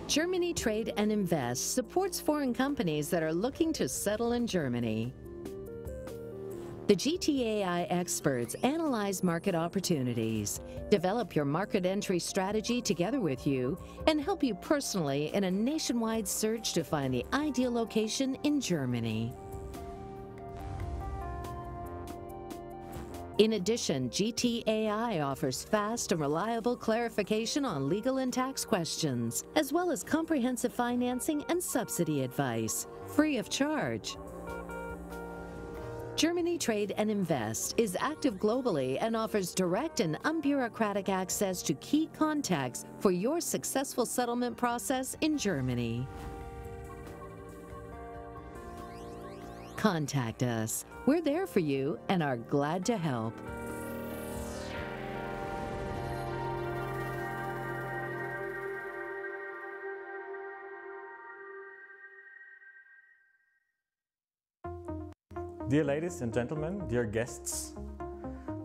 Germany Trade and Invest supports foreign companies that are looking to settle in Germany. The GTAI experts analyze market opportunities, develop your market entry strategy together with you, and help you personally in a nationwide search to find the ideal location in Germany. In addition, GTAI offers fast and reliable clarification on legal and tax questions, as well as comprehensive financing and subsidy advice, free of charge. Germany Trade and Invest is active globally and offers direct and unbureaucratic access to key contacts for your successful settlement process in Germany. Contact us. We're there for you and are glad to help. Dear ladies and gentlemen, dear guests,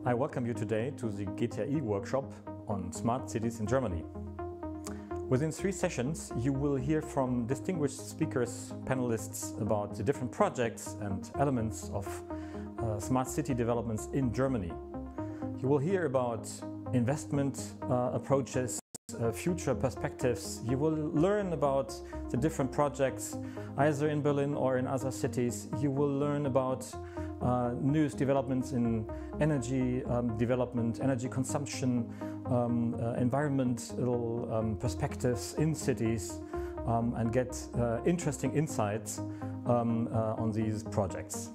I welcome you today to the GTAI workshop on smart cities in Germany. Within 3 sessions, you will hear from distinguished speakers, panelists about the different projects and elements of smart city developments in Germany. You will hear about investment approaches, future perspectives. You will learn about the different projects either in Berlin or in other cities. You will learn about newest developments in energy development, energy consumption, environmental perspectives in cities, and get interesting insights on these projects.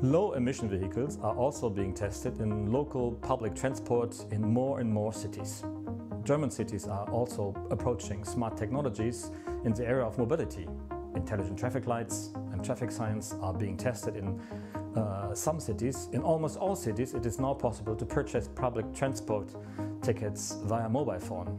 Low emission vehicles are also being tested in local public transport in more and more cities. German cities are also approaching smart technologies in the area of mobility. Intelligent traffic lights and traffic signs are being tested in some cities. In almost all cities, it is now possible to purchase public transport tickets via mobile phone.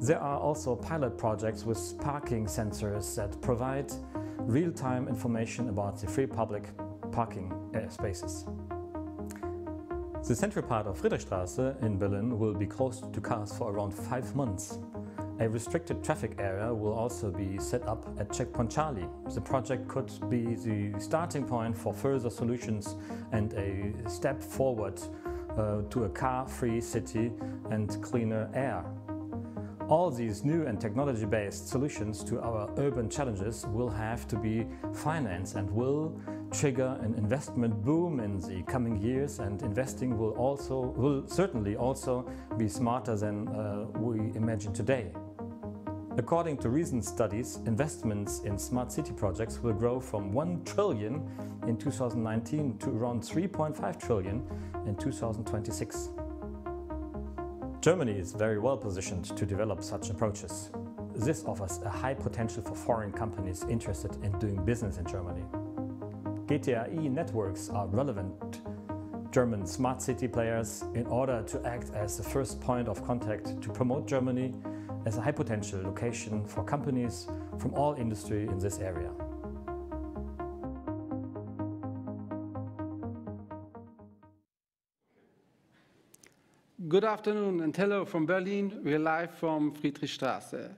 There are also pilot projects with parking sensors that provide real-time information about the free public parking spaces. The central part of Friedrichstraße in Berlin will be closed to cars for around 5 months. A restricted traffic area will also be set up at Checkpoint Charlie. The project could be the starting point for further solutions and a step forward to a car-free city and cleaner air. All these new and technology-based solutions to our urban challenges will have to be financed and will trigger an investment boom in the coming years, and investing will certainly also be smarter than we imagine today. According to recent studies, investments in smart city projects will grow from 1 trillion in 2019 to around 3.5 trillion in 2026. Germany is very well positioned to develop such approaches. This offers a high potential for foreign companies interested in doing business in Germany. GTAI networks are relevant German smart city players in order to act as the first point of contact to promote Germany as a high potential location for companies from all industry in this area. Good afternoon and hello from Berlin. We're live from Friedrichstraße.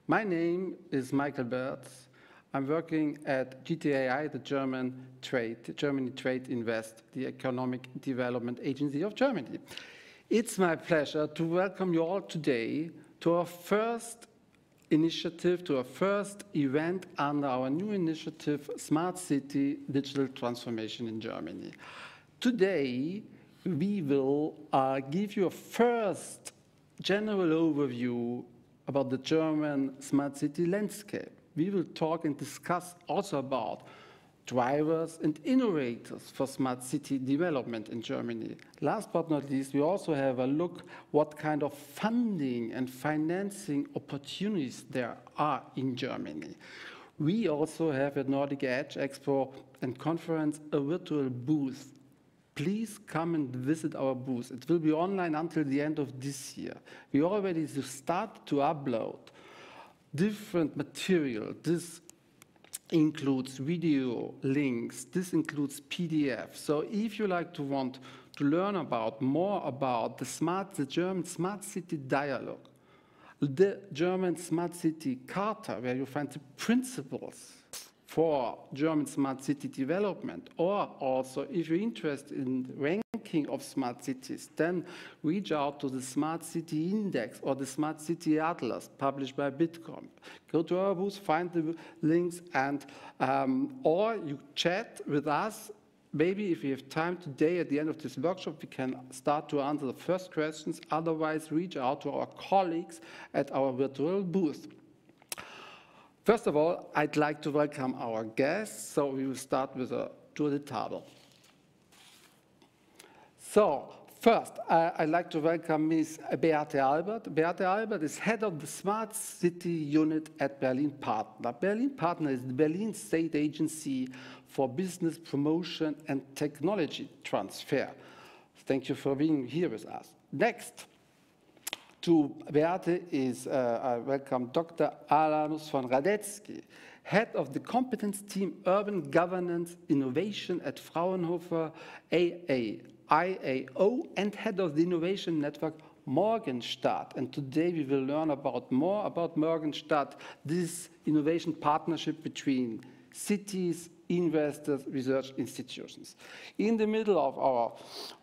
My name is Michael Bertz. I'm working at GTAI, the Germany Trade Invest, the Economic Development Agency of Germany. It's my pleasure to welcome you all today to our first initiative, to our first event under our new initiative, Smart City Digital Transformation in Germany. Today, we will give you a first general overview about the German smart city landscape. We will talk and discuss also about drivers and innovators for smart city development in Germany. Last but not least, we also have a look what kind of funding and financing opportunities there are in Germany. We also have at Nordic Edge Expo and Conference a virtual booth. Please come and visit our booth. It will be online until the end of this year. We already start to upload different material. This includes video links. This includes PDF. So if you want to learn more about the German smart city dialogue, the German Smart City Charter, where you find the principles for German smart city development, or also if you're interested in the ranking of smart cities, then reach out to the Smart City Index or the Smart City Atlas published by Bitkom. Go to our booth, find the links, and or you chat with us. Maybe if you have time today at the end of this workshop, we can start to answer the first questions. Otherwise, reach out to our colleagues at our virtual booth. First of all, I'd like to welcome our guests, so we will start with a tour de table. So, first, I'd like to welcome Ms. Beate Albert. Beate Albert is head of the Smart City Unit at Berlin Partner. Berlin Partner is the Berlin State Agency for Business Promotion and Technology Transfer. Thank you for being here with us. Next to Beate is, I welcome Dr. Alanus von Radetzky, head of the competence team Urban Governance Innovation at Fraunhofer IAO and head of the innovation network Morgenstadt. And today we will learn more about Morgenstadt, this innovation partnership between cities, investors, research institutions. In the middle of our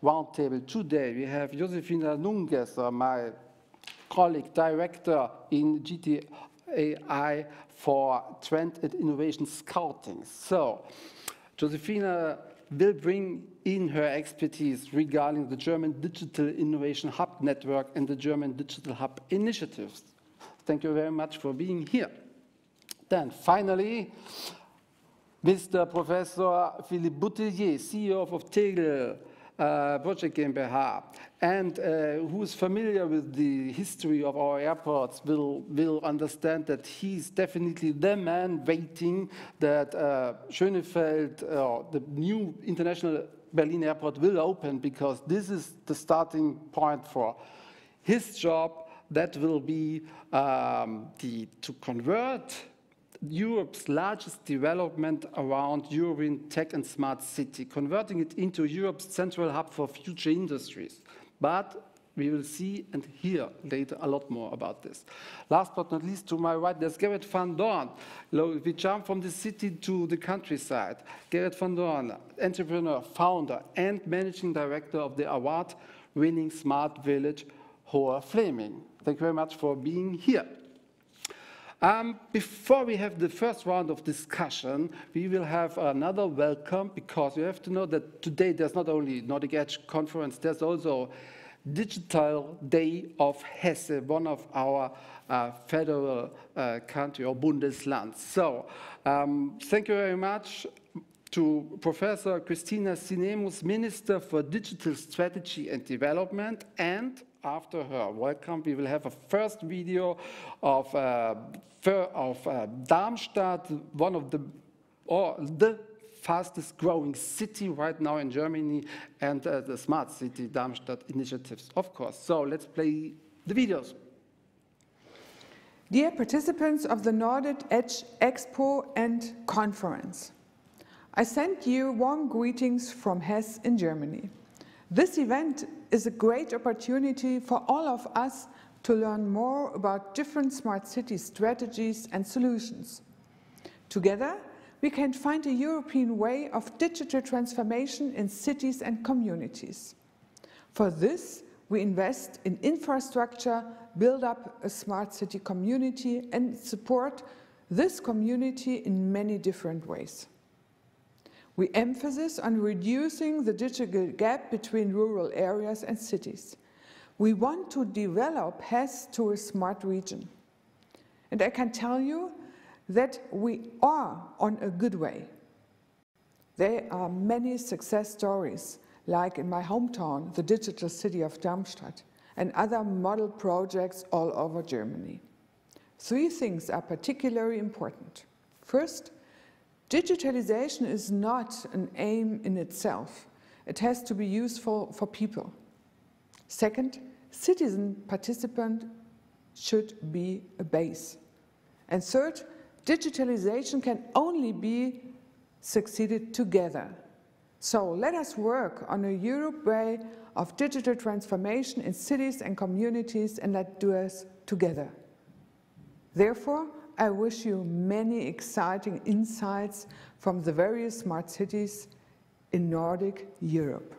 roundtable today, we have Josefina Nungesser, my colleague, director in GTAI for Trend and Innovation Scouting. So, Josefina will bring in her expertise regarding the German Digital Innovation Hub Network and the German Digital Hub initiatives. Thank you very much for being here. Then, finally, Mr. Professor Philippe Boutellier, CEO of Tegel Project GmbH, and who is familiar with the history of our airports will understand that he's definitely the man waiting that Schönefeld, the new international Berlin airport, will open, because this is the starting point for his job. That will be to convert Europe's largest development around European tech and smart city, converting it into Europe's central hub for future industries. But we will see and hear later a lot more about this. Last but not least, to my right, there's Gerrit van Doorn. We jump from the city to the countryside. Gerrit van Doorn, entrepreneur, founder, and managing director of the award-winning Smart Village Hoher Fleming. Thank you very much for being here. Before we have the first round of discussion, we will have another welcome, because you have to know that today there's not only Nordic Edge conference, there's also Digital Day of Hesse, one of our federal country or Bundesland. So thank you very much to Professor Christina Sinemus, Minister for Digital Strategy and Development, and after her welcome, we will have a first video of Darmstadt, one of the fastest growing city right now in Germany, and the Smart City Darmstadt initiatives, of course. So let's play the videos. Dear participants of the Nordic Edge Expo and Conference, I send you warm greetings from Hesse in Germany. This event is a great opportunity for all of us to learn more about different smart city strategies and solutions. Together, we can find a European way of digital transformation in cities and communities. For this, we invest in infrastructure, build up a smart city community, and support this community in many different ways. We emphasize on reducing the digital gap between rural areas and cities. We want to develop Hesse to a smart region. And I can tell you that we are on a good way. There are many success stories, like in my hometown, the digital city of Darmstadt, and other model projects all over Germany. 3 things are particularly important. First, digitalization is not an aim in itself. It has to be useful for people. Second, citizen participant should be a base. And third, digitalization can only be succeeded together. So let us work on a Europe way of digital transformation in cities and communities, and let's do it together. Therefore, I wish you many exciting insights from the various smart cities in Nordic Europe.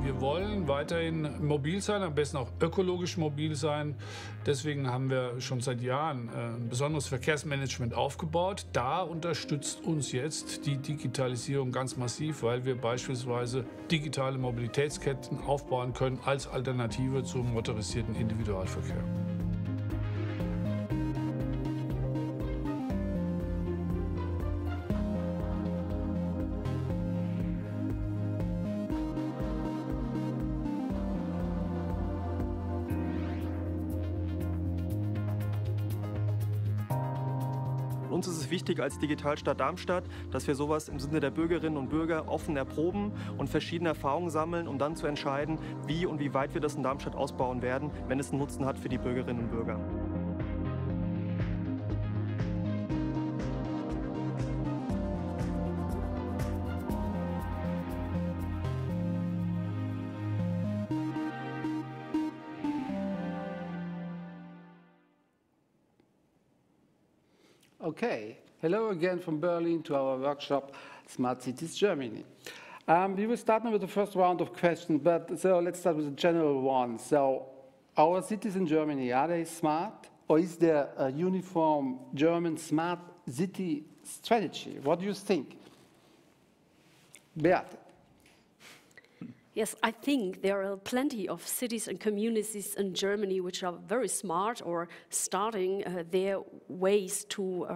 Wir wollen weiterhin mobil sein, am besten auch ökologisch mobil sein. Deswegen haben wir schon seit Jahren ein besonderes Verkehrsmanagement aufgebaut. Da unterstützt uns jetzt die Digitalisierung ganz massiv, weil wir beispielsweise digitale Mobilitätsketten aufbauen können als Alternative zum motorisierten Individualverkehr. Uns ist es wichtig als Digitalstadt Darmstadt, dass wir sowas im Sinne der Bürgerinnen und Bürger offen erproben und verschiedene Erfahrungen sammeln, um dann zu entscheiden, wie und wie weit wir das in Darmstadt ausbauen werden, wenn es einen Nutzen hat für die Bürgerinnen und Bürger. Okay, hello again from Berlin to our workshop, Smart Cities Germany. We will start now with the first round of questions, but so let's start with the general one. So, our cities in Germany, are they smart? Or is there a uniform German smart city strategy? What do you think? Beate. Yes, I think there are plenty of cities and communities in Germany which are very smart or starting their ways to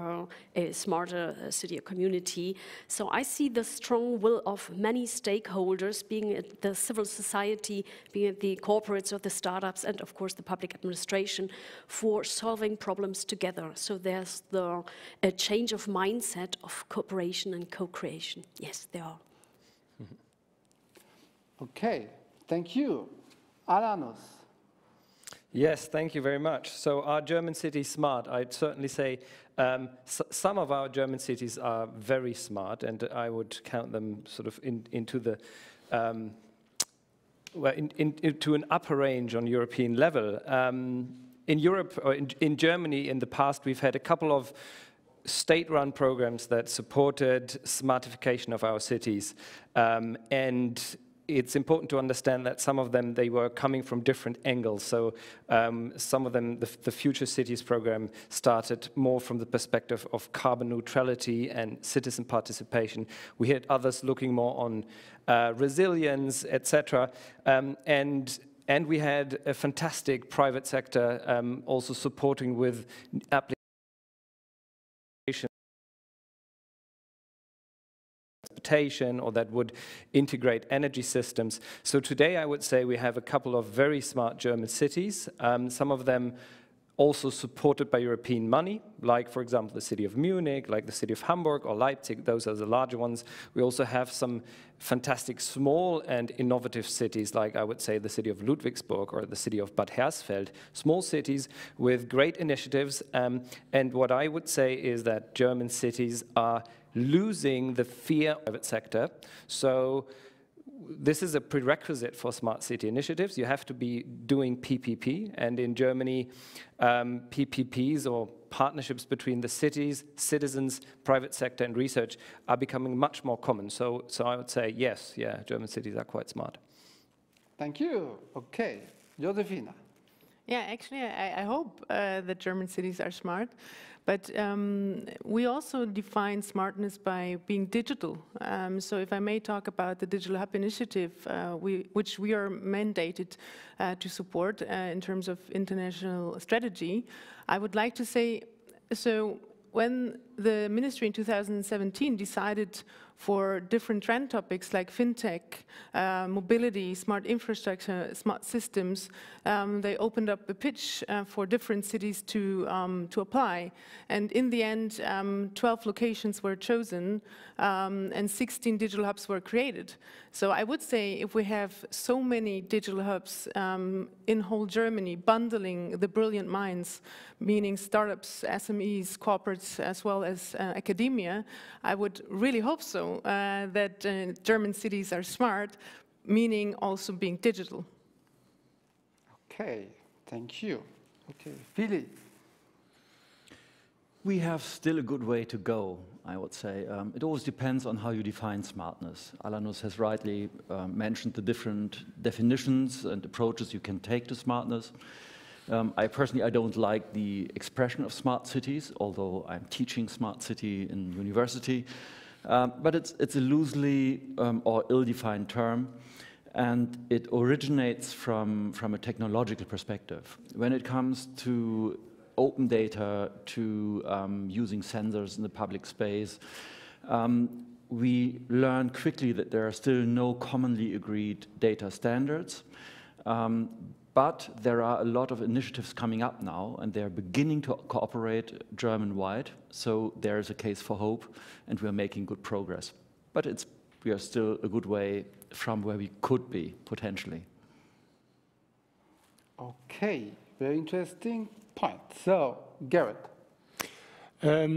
a smarter city or community. So I see the strong will of many stakeholders, being it the civil society, being it the corporates or the startups, and of course the public administration, for solving problems together. So there's a change of mindset of cooperation and co-creation. Yes, there are. Okay, thank you. Alanos. Yes, thank you very much. So are German cities smart? I'd certainly say some of our German cities are very smart, and I would count them sort of into the into an upper range on European level. In Europe, or in Germany, in the past, we've had a couple of state-run programs that supported smartification of our cities, and it's important to understand that some of them, they were coming from different angles. So some of them, the Future Cities program started more from the perspective of carbon neutrality and citizen participation. We had others looking more on resilience, etc. And we had a fantastic private sector also supporting with applications, or that would integrate energy systems. So today I would say we have a couple of very smart German cities, some of them also supported by European money, like for example the city of Munich, like the city of Hamburg or Leipzig. Those are the larger ones. We also have some fantastic small and innovative cities, like I would say the city of Ludwigsburg or the city of Bad Hersfeld, small cities with great initiatives. And what I would say is that German cities are losing the fear of the private sector. So this is a prerequisite for smart city initiatives. You have to be doing PPP, and in Germany, PPPs or partnerships between the cities, citizens, private sector and research are becoming much more common. So I would say yes, yeah, German cities are quite smart. Thank you. Okay, Josefina. Yeah, actually, I hope that German cities are smart. But we also define smartness by being digital. So if I may talk about the Digital Hub initiative, which we are mandated to support in terms of international strategy, I would like to say, so when the ministry in 2017 decided for different trend topics like fintech, mobility, smart infrastructure, smart systems. They opened up a pitch for different cities to apply. And in the end, 12 locations were chosen and 16 digital hubs were created. So I would say if we have so many digital hubs in whole Germany, bundling the brilliant minds, meaning startups, SMEs, corporates, as well as academia, I would really hope so, that German cities are smart, meaning also being digital. Okay, thank you. Okay, Philly. We have still a good way to go, I would say. It always depends on how you define smartness. Alanus has rightly mentioned the different definitions and approaches you can take to smartness. I personally don't like the expression of smart cities, although I'm teaching smart city in university. But it's a loosely or ill-defined term, and it originates from a technological perspective. When it comes to open data, to using sensors in the public space, we learn quickly that there are still no commonly agreed data standards. But there are a lot of initiatives coming up now, and they're beginning to cooperate German-wide. So there is a case for hope, and we are making good progress. But we are still a good way from where we could be, potentially. Okay, very interesting point. So, Garrett.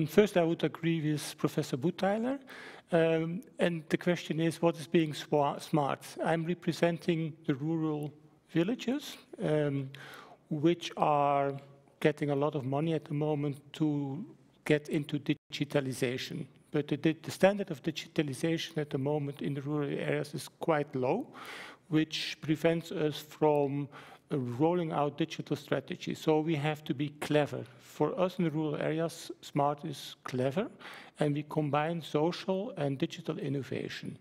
First, I would agree with Professor Butteiler. And the question is, what is being smart? I'm representing the rural villages, which are getting a lot of money at the moment to get into digitalization. But the standard of digitalization at the moment in the rural areas is quite low, which prevents us from rolling out digital strategies. So we have to be clever. For us in the rural areas, smart is clever, and we combine social and digital innovation.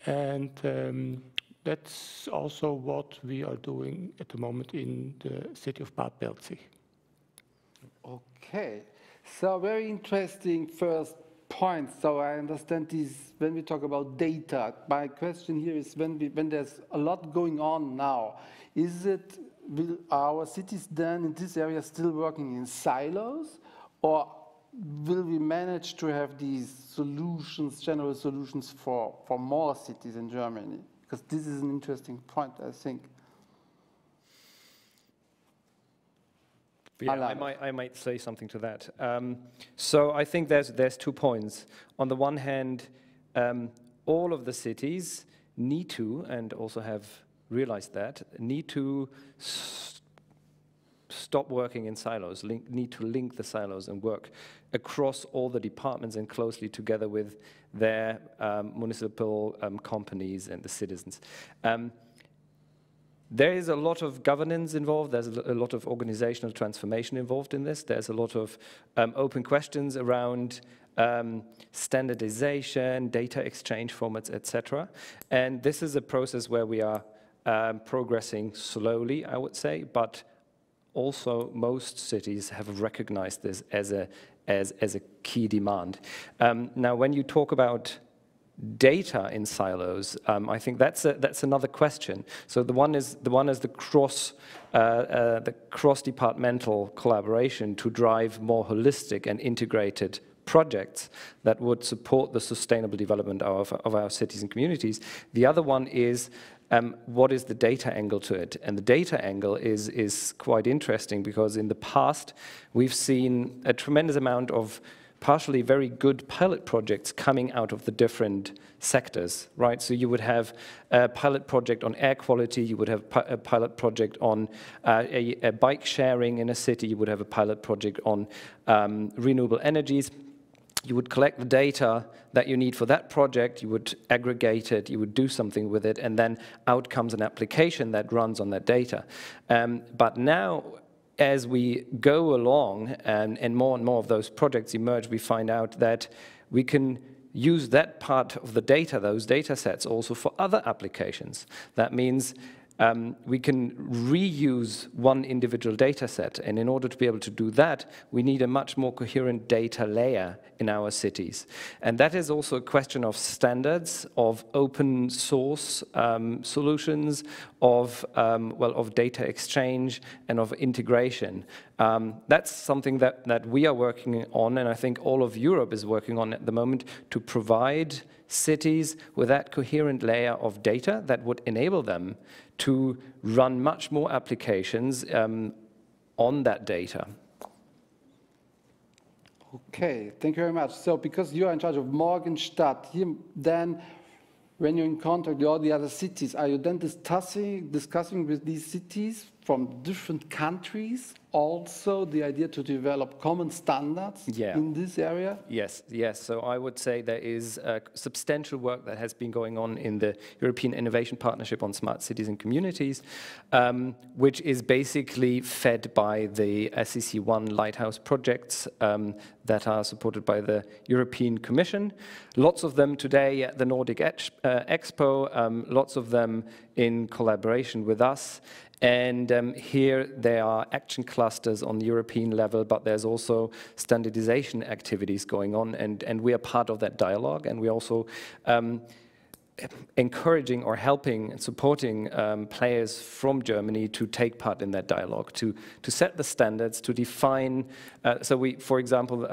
And that's also what we are doing at the moment in the city of Bad Belzig. Okay, so very interesting first point. So I understand this when we talk about data. My question here is when there's a lot going on now, will our cities then in this area still working in silos, or will we manage to have these solutions, general solutions for more cities in Germany? Because this is an interesting point, I think. Yeah, I might say something to that. So I think there's 2 points. On the one hand, all of the cities need to, and also have realized that, need to stop working in silos, need to link the silos and work across all the departments and closely together with their municipal companies and the citizens. There is a lot of governance involved. There's a lot of organizational transformation involved in this. There's a lot of open questions around standardization, data exchange formats, etc. And this is a process where we are progressing slowly, I would say, but also most cities have recognized this as a key demand. Now, when you talk about data in silos, I think that's another question. So the one is the cross-departmental collaboration to drive more holistic and integrated projects that would support the sustainable development of our cities and communities. The other one is what is the data angle to it? And the data angle is quite interesting, because in the past we've seen a tremendous amount of partially very good pilot projects coming out of the different sectors, right? So you would have a pilot project on air quality, you would have a pilot project on a bike sharing in a city, you would have a pilot project on renewable energies. You would collect the data that you need for that project, you would aggregate it, you would do something with it, and then out comes an application that runs on that data. But now, as we go along and more of those projects emerge, we find out that we can use that part of the data, those data sets, also for other applications. That means we can reuse one individual data set. And in order to be able to do that, we need a much more coherent data layer in our cities. And that is also a question of standards, of open source solutions, of data exchange, and of integration. That's something that we are working on, and I think all of Europe is working on at the moment, to provide cities with that coherent layer of data that would enable them to run much more applications on that data. Okay, thank you very much. So because you are in charge of Morgenstadt, then when you're in contact with all the other cities, are you then discussing with these cities from different countries also the idea to develop common standards in this area? Yes. So I would say there is substantial work that has been going on in the European Innovation Partnership on Smart Cities and Communities, which is basically fed by the SEC1 Lighthouse projects that are supported by the European Commission. Lots of them today at the Nordic Edge Expo, lots of them in collaboration with us. And here there are action clusters on the European level, but there's also standardization activities going on, and we are part of that dialogue, and we're also encouraging or helping and supporting players from Germany to take part in that dialogue, to set the standards, to define. So we, for example,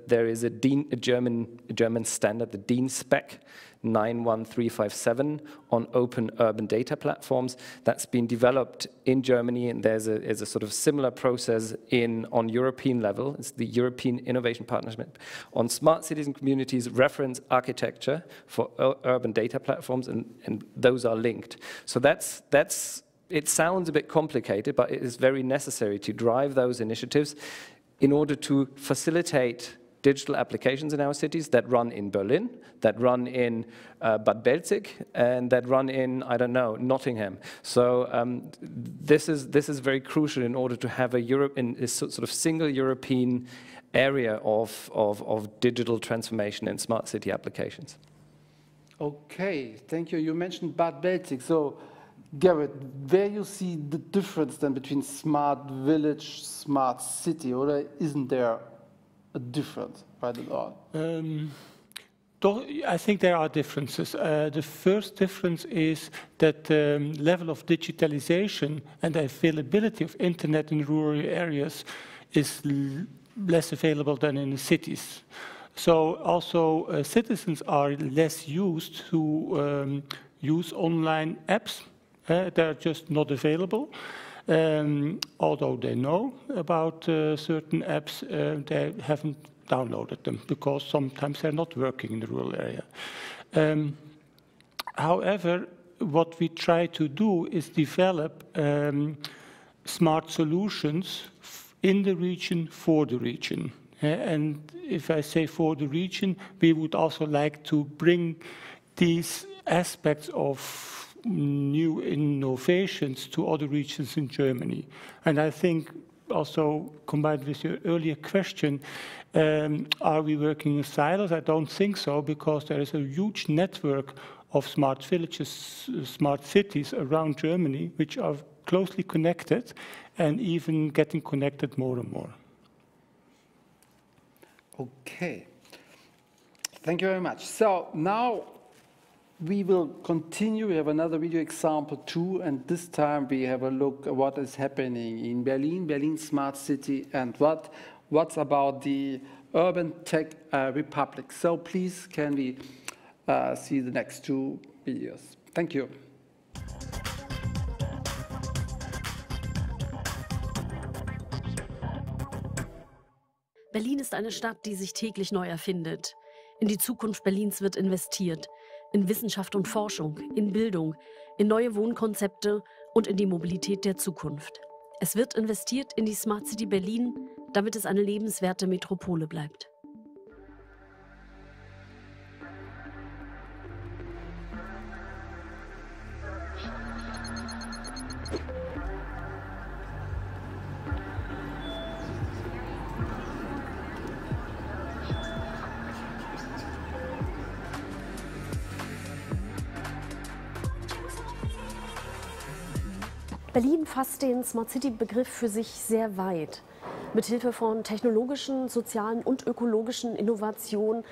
there is a German standard, the DIN spec 91357 on open urban data platforms that's been developed in Germany, and there's a sort of similar process on European level. It's the European Innovation Partnership on Smart Cities and Communities reference architecture for urban data platforms, and those are linked. So it sounds a bit complicated, but it is very necessary to drive those initiatives in order to facilitate digital applications in our cities that run in Berlin, that run in Bad Belzig, and that run in, I don't know, Nottingham. So this is very crucial in order to have a sort of single European area of digital transformation and smart city applications. Okay, thank you. You mentioned Bad Belzig. So, Gerrit, where you see the difference then between smart village, smart city, or isn't there a difference right at all? I think there are differences. The first difference is that the level of digitalization and the availability of internet in rural areas is less available than in the cities. So also citizens are less used to use online apps. They're just not available. Although they know about certain apps, they haven't downloaded them because sometimes they're not working in the rural area. However, what we try to do is develop smart solutions in the region for the region. And if I say for the region, we would also like to bring these aspects of new innovations to other regions in Germany. And I think also combined with your earlier question, are we working in silos? I don't think so, because there is a huge network of smart villages, smart cities around Germany, which are closely connected and even getting connected more and more. Okay, thank you very much. So now we will continue. We have another video example too, and this time we have a look at what is happening in Berlin, Berlin Smart City, and what's about the Urban Tech Republic. So please, can we see the next two videos? Thank you. Berlin ist eine Stadt, die sich täglich neu erfindet. In die Zukunft Berlins wird investiert. In Wissenschaft und Forschung, in Bildung, in neue Wohnkonzepte und in die Mobilität der Zukunft. Es wird investiert in die Smart City Berlin, damit es eine lebenswerte Metropole bleibt. Berlin fasst den Smart City-Begriff für sich sehr weit. Mithilfe von technologischen, sozialen und ökologischen Innovationen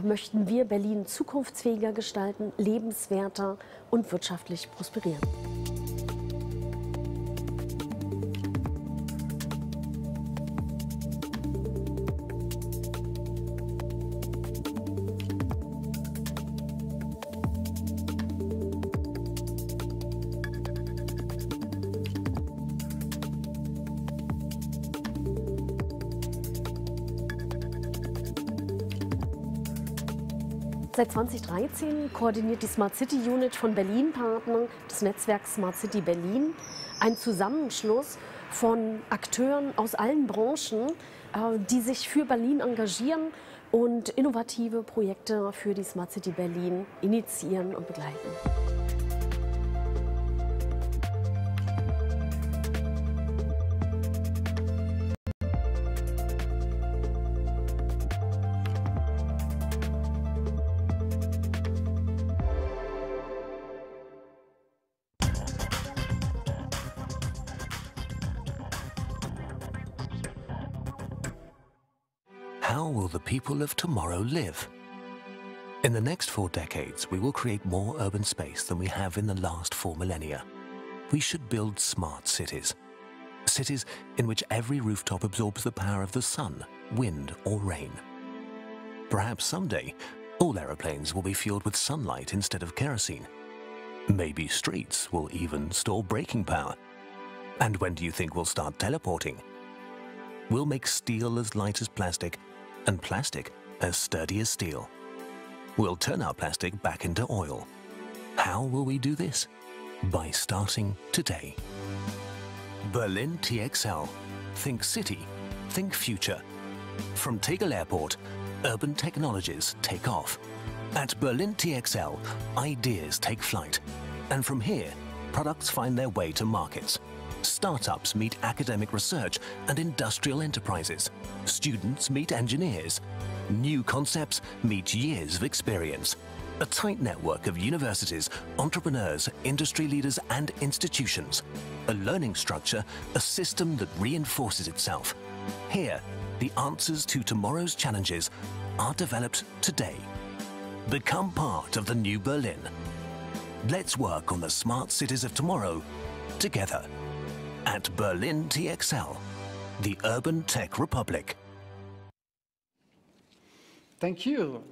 möchten wir Berlin zukunftsfähiger gestalten, lebenswerter und wirtschaftlich prosperieren. Seit 2013 koordiniert die Smart City Unit von Berlin-Partnern des Netzwerks Smart City Berlin ein Zusammenschluss von Akteuren aus allen Branchen, die sich für Berlin engagieren und innovative Projekte für die Smart City Berlin initiieren und begleiten. How will the people of tomorrow live? In the next 4 decades, we will create more urban space than we have in the last 4 millennia. We should build smart cities. Cities in which every rooftop absorbs the power of the sun, wind or rain. Perhaps someday, all aeroplanes will be fueled with sunlight instead of kerosene. Maybe streets will even store braking power. And when do you think we'll start teleporting? We'll make steel as light as plastic and plastic as sturdy as steel. We'll turn our plastic back into oil. How will we do this? By starting today. Berlin TXL. Think city, think future. From Tegel Airport, urban technologies take off. At Berlin TXL, ideas take flight. And from here, products find their way to markets. Startups meet academic research and industrial enterprises. Students meet engineers. New concepts meet years of experience. A tight network of universities, entrepreneurs, industry leaders and institutions. A learning structure, a system that reinforces itself. Here, the answers to tomorrow's challenges are developed today. Become part of the new Berlin. Let's work on the smart cities of tomorrow together. At Berlin TXL, the Urban Tech Republic. Thank you.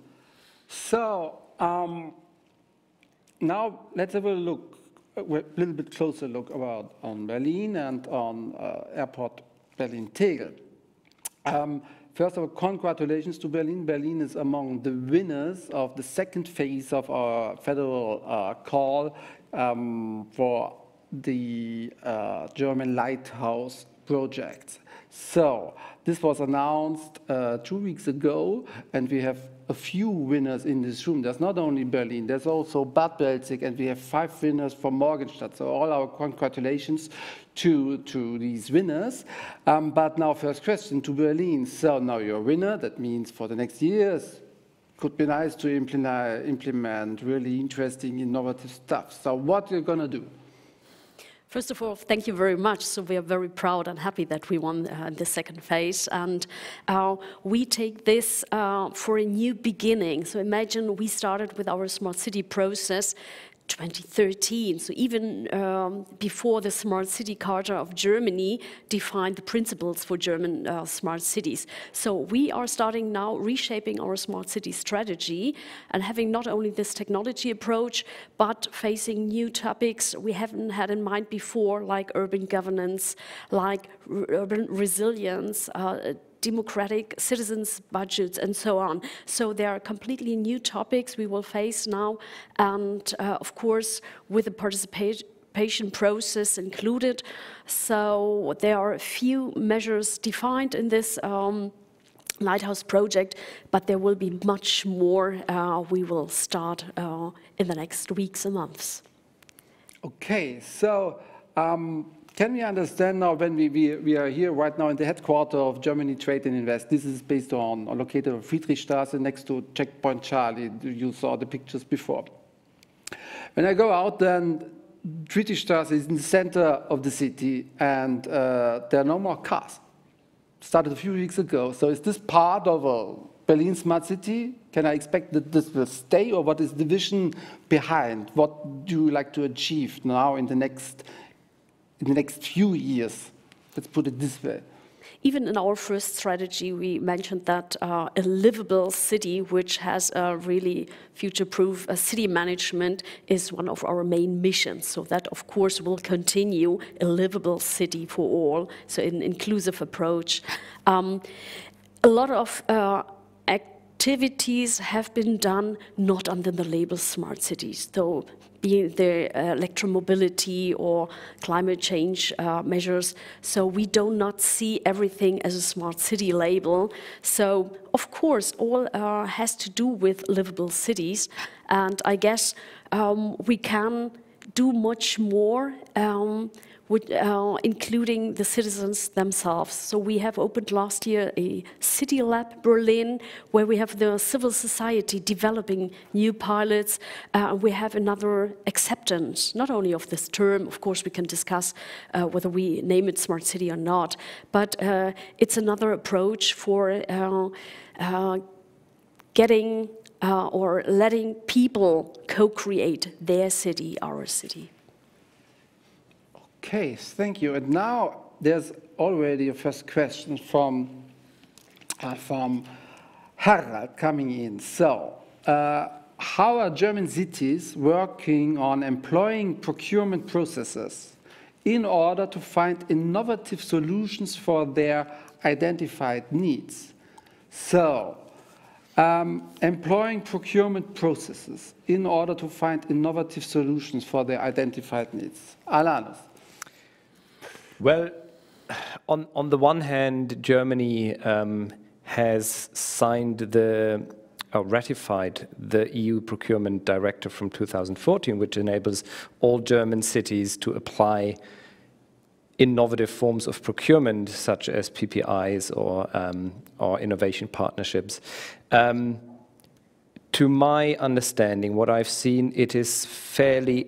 So now let's have a look, a little bit closer look on Berlin and on Airport Berlin-Tegel. First of all, congratulations to Berlin. Berlin is among the winners of the second phase of our federal call for the German Lighthouse project. So this was announced 2 weeks ago, and we have a few winners in this room. There's not only Berlin, there's also Bad Belzig, and we have 5 winners from Morgenstadt. So all our congratulations to these winners. But now first question to Berlin. So now you're a winner. That means for the next years, could be nice to implement really interesting, innovative stuff. So what are you going to do? First of all, thank you very much. So we are very proud and happy that we won the second phase. And we take this for a new beginning. So imagine we started with our smart city process 2013, so even before the Smart City Charter of Germany defined the principles for German smart cities. So we are starting now reshaping our smart city strategy and having not only this technology approach, but facing new topics we haven't had in mind before, like urban governance, like urban resilience, democratic citizens' budgets, and so on. So there are completely new topics we will face now, and of course, with the participation process included. So there are a few measures defined in this Lighthouse project, but there will be much more we will start in the next weeks and months. Okay, so can we understand now when we are here right now in the headquarters of Germany Trade and Invest? This is based on, or located on Friedrichstraße next to Checkpoint Charlie. You saw the pictures before. When I go out, then Friedrichstraße is in the center of the city, and there are no more cars. Started a few weeks ago. So is this part of a Berlin smart city? Can I expect that this will stay, or what is the vision behind? What do you like to achieve now in the next few years? Let's put it this way. Even in our first strategy, we mentioned that a livable city, which has a really future-proof city management, is one of our main missions. So that, of course, will continue a livable city for all, so an inclusive approach. A lot of activities have been done not under the label smart cities, though being the electromobility or climate change measures. So we do not see everything as a smart city label. So of course, all has to do with livable cities. And I guess we can do much more with, including the citizens themselves. So we have opened last year a City Lab Berlin, where we have the civil society developing new pilots. We have another acceptance, not only of this term, of course we can discuss whether we name it smart city or not, but it's another approach for getting or letting people co-create their city, our city. Okay, thank you. And now there's already a first question from Harald coming in. So, how are German cities working on employing procurement processes in order to find innovative solutions for their identified needs? So, employing procurement processes in order to find innovative solutions for their identified needs. Alanis. Well, on the one hand, Germany has signed ratified the EU Procurement Directive from 2014, which enables all German cities to apply innovative forms of procurement, such as PPIs or innovation partnerships. To my understanding, what I've seen, it is fairly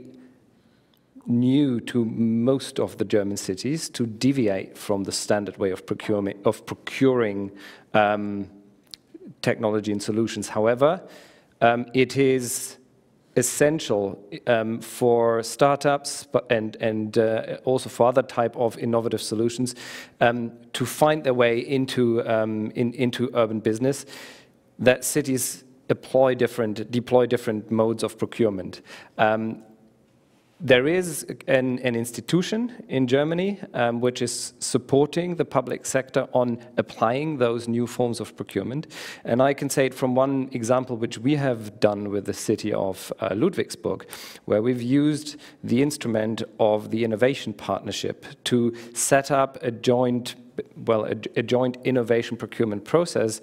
new to most of the German cities to deviate from the standard way of procuring technology and solutions. However, it is essential for startups and also for other type of innovative solutions to find their way into urban business, that cities deploy different modes of procurement. There is an institution in Germany which is supporting the public sector on applying those new forms of procurement. And I can say it from one example which we have done with the city of Ludwigsburg, where we've used the instrument of the innovation partnership to set up a joint innovation procurement process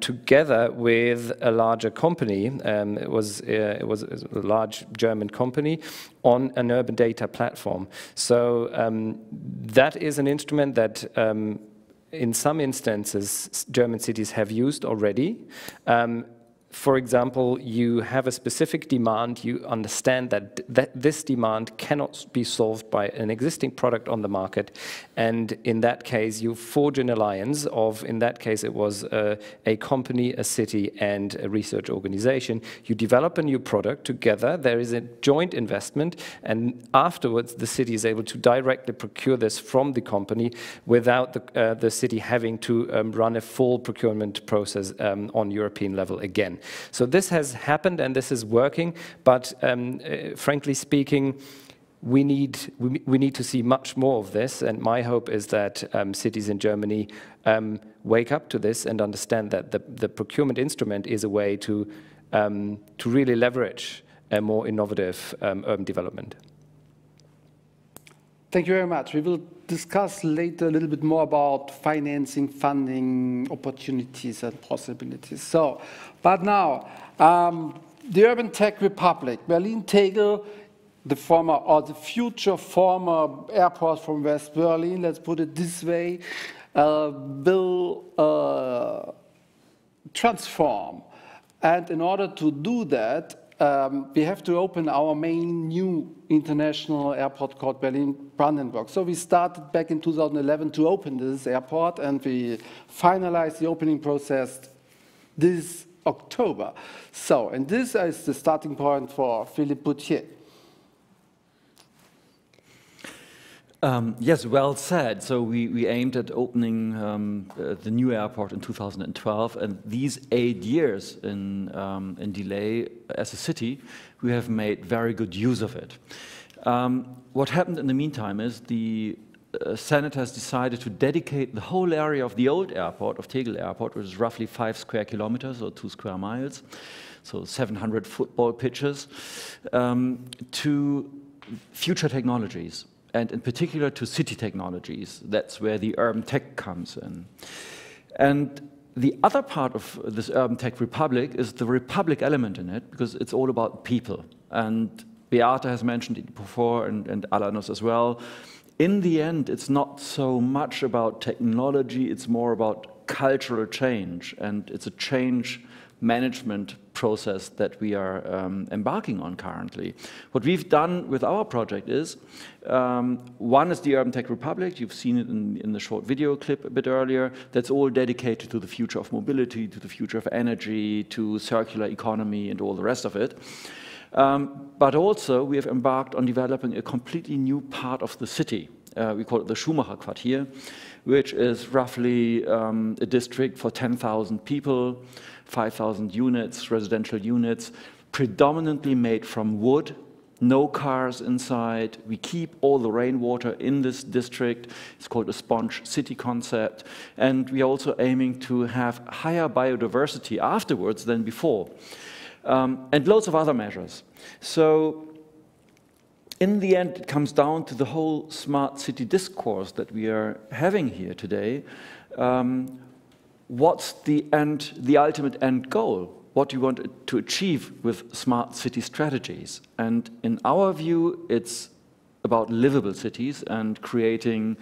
together with a larger company. It was a large German company on an urban data platform. So that is an instrument that in some instances German cities have used already. For example, you have a specific demand, you understand that this demand cannot be solved by an existing product on the market, and in that case you forge an alliance of, in that case it was a company, a city and a research organization. You develop a new product together, there is a joint investment, and afterwards the city is able to directly procure this from the company without the city having to run a full procurement process on European level again. So this has happened and this is working, but frankly speaking, we need to see much more of this, and my hope is that cities in Germany wake up to this and understand that the procurement instrument is a way to really leverage a more innovative urban development. Thank you very much. We will discuss later a little bit more about financing, funding, opportunities and possibilities. So, but now, the Urban Tech Republic, Berlin-Tegel, the former or the future former airport from West Berlin, let's put it this way, will transform. And in order to do that, we have to open our main new international airport called Berlin-Brandenburg. So we started back in 2011 to open this airport, and we finalized the opening process this October. So, and this is the starting point for Philippe Boutier. Yes, well said. So we aimed at opening the new airport in 2012, and these 8 years in delay as a city, we have made very good use of it. What happened in the meantime is the Senate has decided to dedicate the whole area of the old airport, of Tegel Airport, which is roughly 5 square kilometers or 2 square miles, so 700 football pitches, to future technologies. And in particular to city technologies. That's where the urban tech comes in. And the other part of this urban tech republic is the republic element in it, because it's all about people. And Beate has mentioned it before, and Alanos as well. In the end, it's not so much about technology, it's more about cultural change. And it's a change management process that we are embarking on currently. What we've done with our project is, one is the Urban Tech Republic. You've seen it in the short video clip a bit earlier. That's all dedicated to the future of mobility, to the future of energy, to circular economy and all the rest of it. But also we have embarked on developing a completely new part of the city. We call it the Schumacher Quartier, which is roughly a district for 10,000 people, 5,000 units, residential units, predominantly made from wood, no cars inside. We keep all the rainwater in this district. It's called a sponge city concept. And we are also aiming to have higher biodiversity afterwards than before. And loads of other measures. So in the end, it comes down to the whole smart city discourse that we are having here today. What's the ultimate end goal? What do you want to achieve with smart city strategies? And in our view, it's about livable cities and creating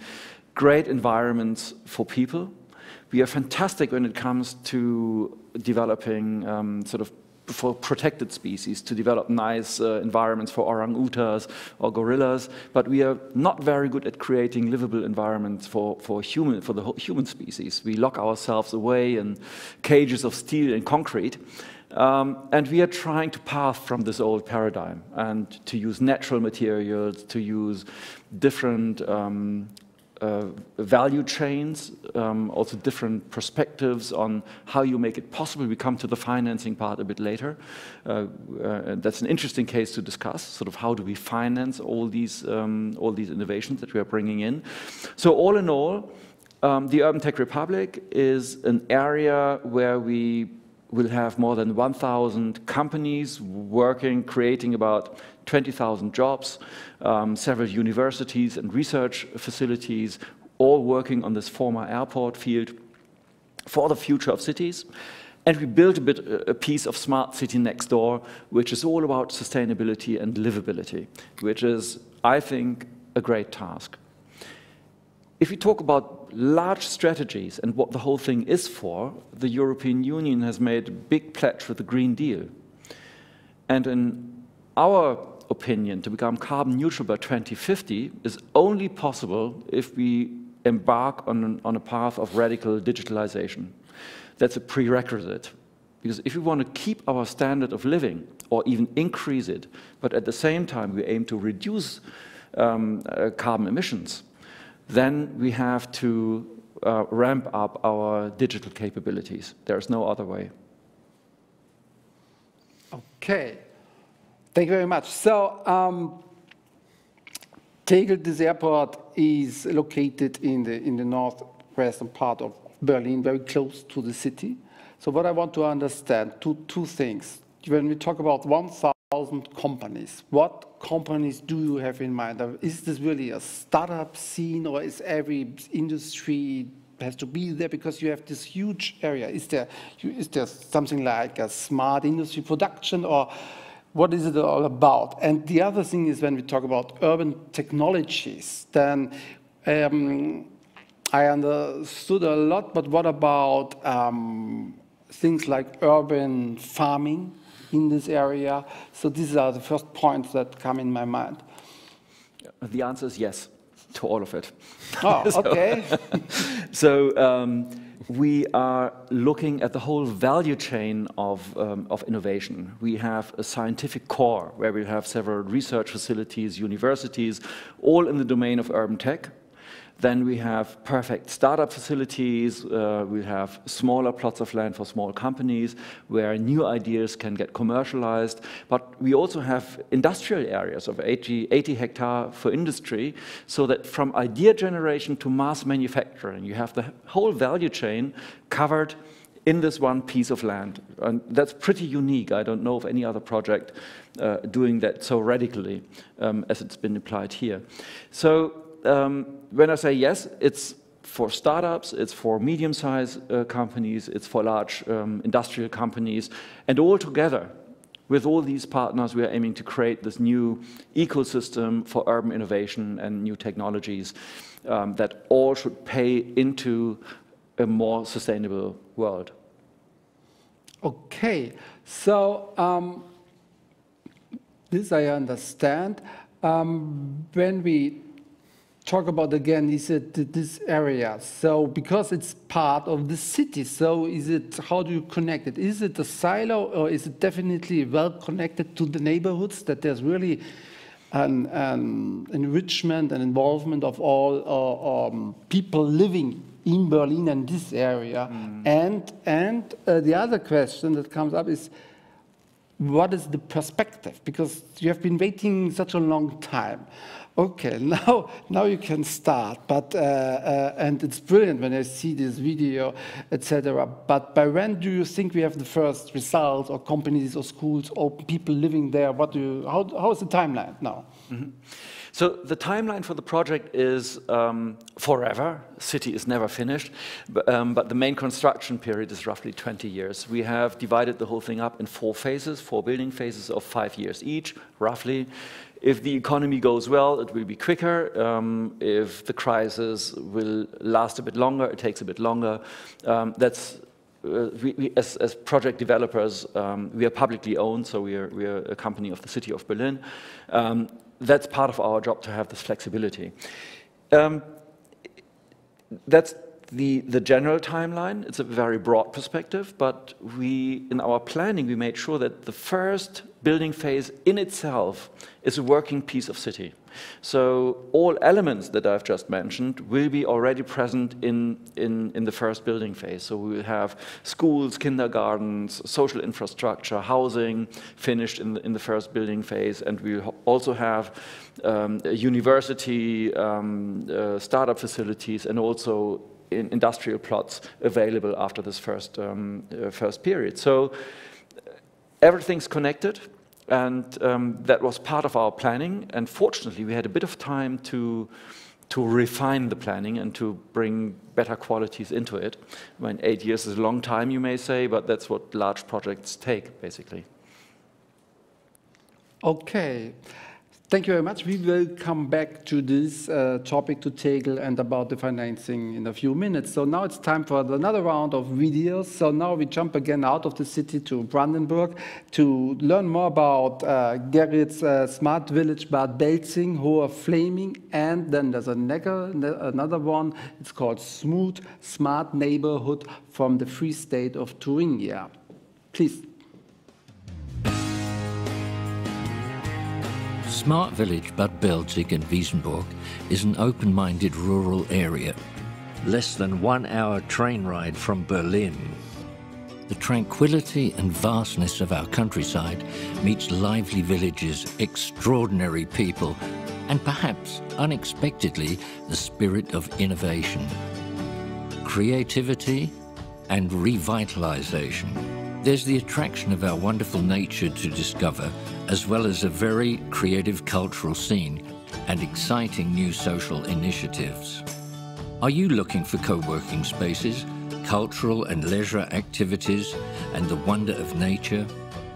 great environments for people. We are fantastic when it comes to developing for protected species, to develop nice environments for orang-utans or gorillas, but we are not very good at creating livable environments for the whole human species. We lock ourselves away in cages of steel and concrete, and we are trying to path from this old paradigm and to use natural materials, to use different value chains, also different perspectives on how you make it possible. We come to the financing part a bit later. That's an interesting case to discuss, sort of how do we finance all these innovations that we are bringing in. So all in all, the Urban Tech Republic is an area where we will have more than 1,000 companies working, creating about 20,000 jobs, several universities and research facilities, all working on this former airport field for the future of cities. And we built a piece of smart city next door, which is all about sustainability and livability, which is, I think, a great task. If we talk about large strategies and what the whole thing is for, the European Union has made a big pledge with the Green Deal. And in our opinion, to become carbon neutral by 2050 is only possible if we embark on a path of radical digitalization. That's a prerequisite. Because if we want to keep our standard of living or even increase it, but at the same time we aim to reduce carbon emissions, then we have to ramp up our digital capabilities. There's no other way. Okay. Thank you very much. So, Tegel, this airport is located in the northwestern part of Berlin, very close to the city. So what I want to understand, two things. When we talk about 1,000 companies, what companies do you have in mind? Is this really a startup scene, or is every industry has to be there because you have this huge area? Is there something like a smart industry production, or what is it all about? And the other thing is, when we talk about urban technologies, then I understood a lot, but what about things like urban farming, in this area? So these are the first points that come in my mind. The answer is yes to all of it. Oh, okay. We are looking at the whole value chain of innovation. We have a scientific core where we have several research facilities, universities, all in the domain of urban tech. Then we have perfect startup facilities. We have smaller plots of land for small companies where new ideas can get commercialized. But we also have industrial areas of 80 hectare for industry, so that from idea generation to mass manufacturing, you have the whole value chain covered in this one piece of land. And that's pretty unique. I don't know of any other project doing that so radically as it's been applied here. So when I say yes, it's for startups, it's for medium-sized companies, it's for large industrial companies, and all together, with all these partners, we are aiming to create this new ecosystem for urban innovation and new technologies that all should pay into a more sustainable world. Okay, so this I understand. When we talk about again, is it this area? So because it's part of the city, so is it, how do you connect it? Is it a silo, or is it definitely well connected to the neighborhoods, that there's really an enrichment and involvement of all people living in Berlin and this area? And the other question that comes up is, what is the perspective? Because you have been waiting such a long time. Okay, now you can start, but and it's brilliant when I see this video, etc. But by when do you think we have the first results, or companies or schools or people living there? What do you, how is the timeline now? So the timeline for the project is forever. City is never finished, but the main construction period is roughly 20 years. We have divided the whole thing up in 4 phases, 4 building phases of 5 years each, roughly. If the economy goes well, it will be quicker. If the crisis will last a bit longer, it takes a bit longer. That's as project developers, we are publicly owned, so we are a company of the city of Berlin. That's part of our job, to have this flexibility. That's the general timeline. It's a very broad perspective, but in our planning, we made sure that the first building phase in itself is a working piece of city. So all elements that I've just mentioned will be already present in the first building phase. So we will have schools, kindergartens, social infrastructure, housing finished in the first building phase, and we'll also have a university, startup facilities, and also industrial plots available after this first period. So everything's connected, and that was part of our planning. And fortunately, we had a bit of time to refine the planning and to bring better qualities into it. I mean, 8 years is a long time, you may say, but that's what large projects take, basically. Okay. Thank you very much. We will come back to this topic, to Tegel, and about the financing in a few minutes. So now it's time for another round of videos. So now we jump again out of the city to Brandenburg to learn more about Gerrit's smart village Bad Belzing, Hoher Flaming, and then there's another one. It's called Smooth Smart Neighborhood from the Free State of Thuringia. Please. Smart Village Bad Belzig in Wiesenburg is an open-minded rural area, less than 1 hour train ride from Berlin. The tranquility and vastness of our countryside meets lively villages, extraordinary people, and perhaps unexpectedly the spirit of innovation, creativity and revitalization. There's the attraction of our wonderful nature to discover, as well as a very creative cultural scene and exciting new social initiatives. Are you looking for co-working spaces, cultural and leisure activities, and the wonder of nature?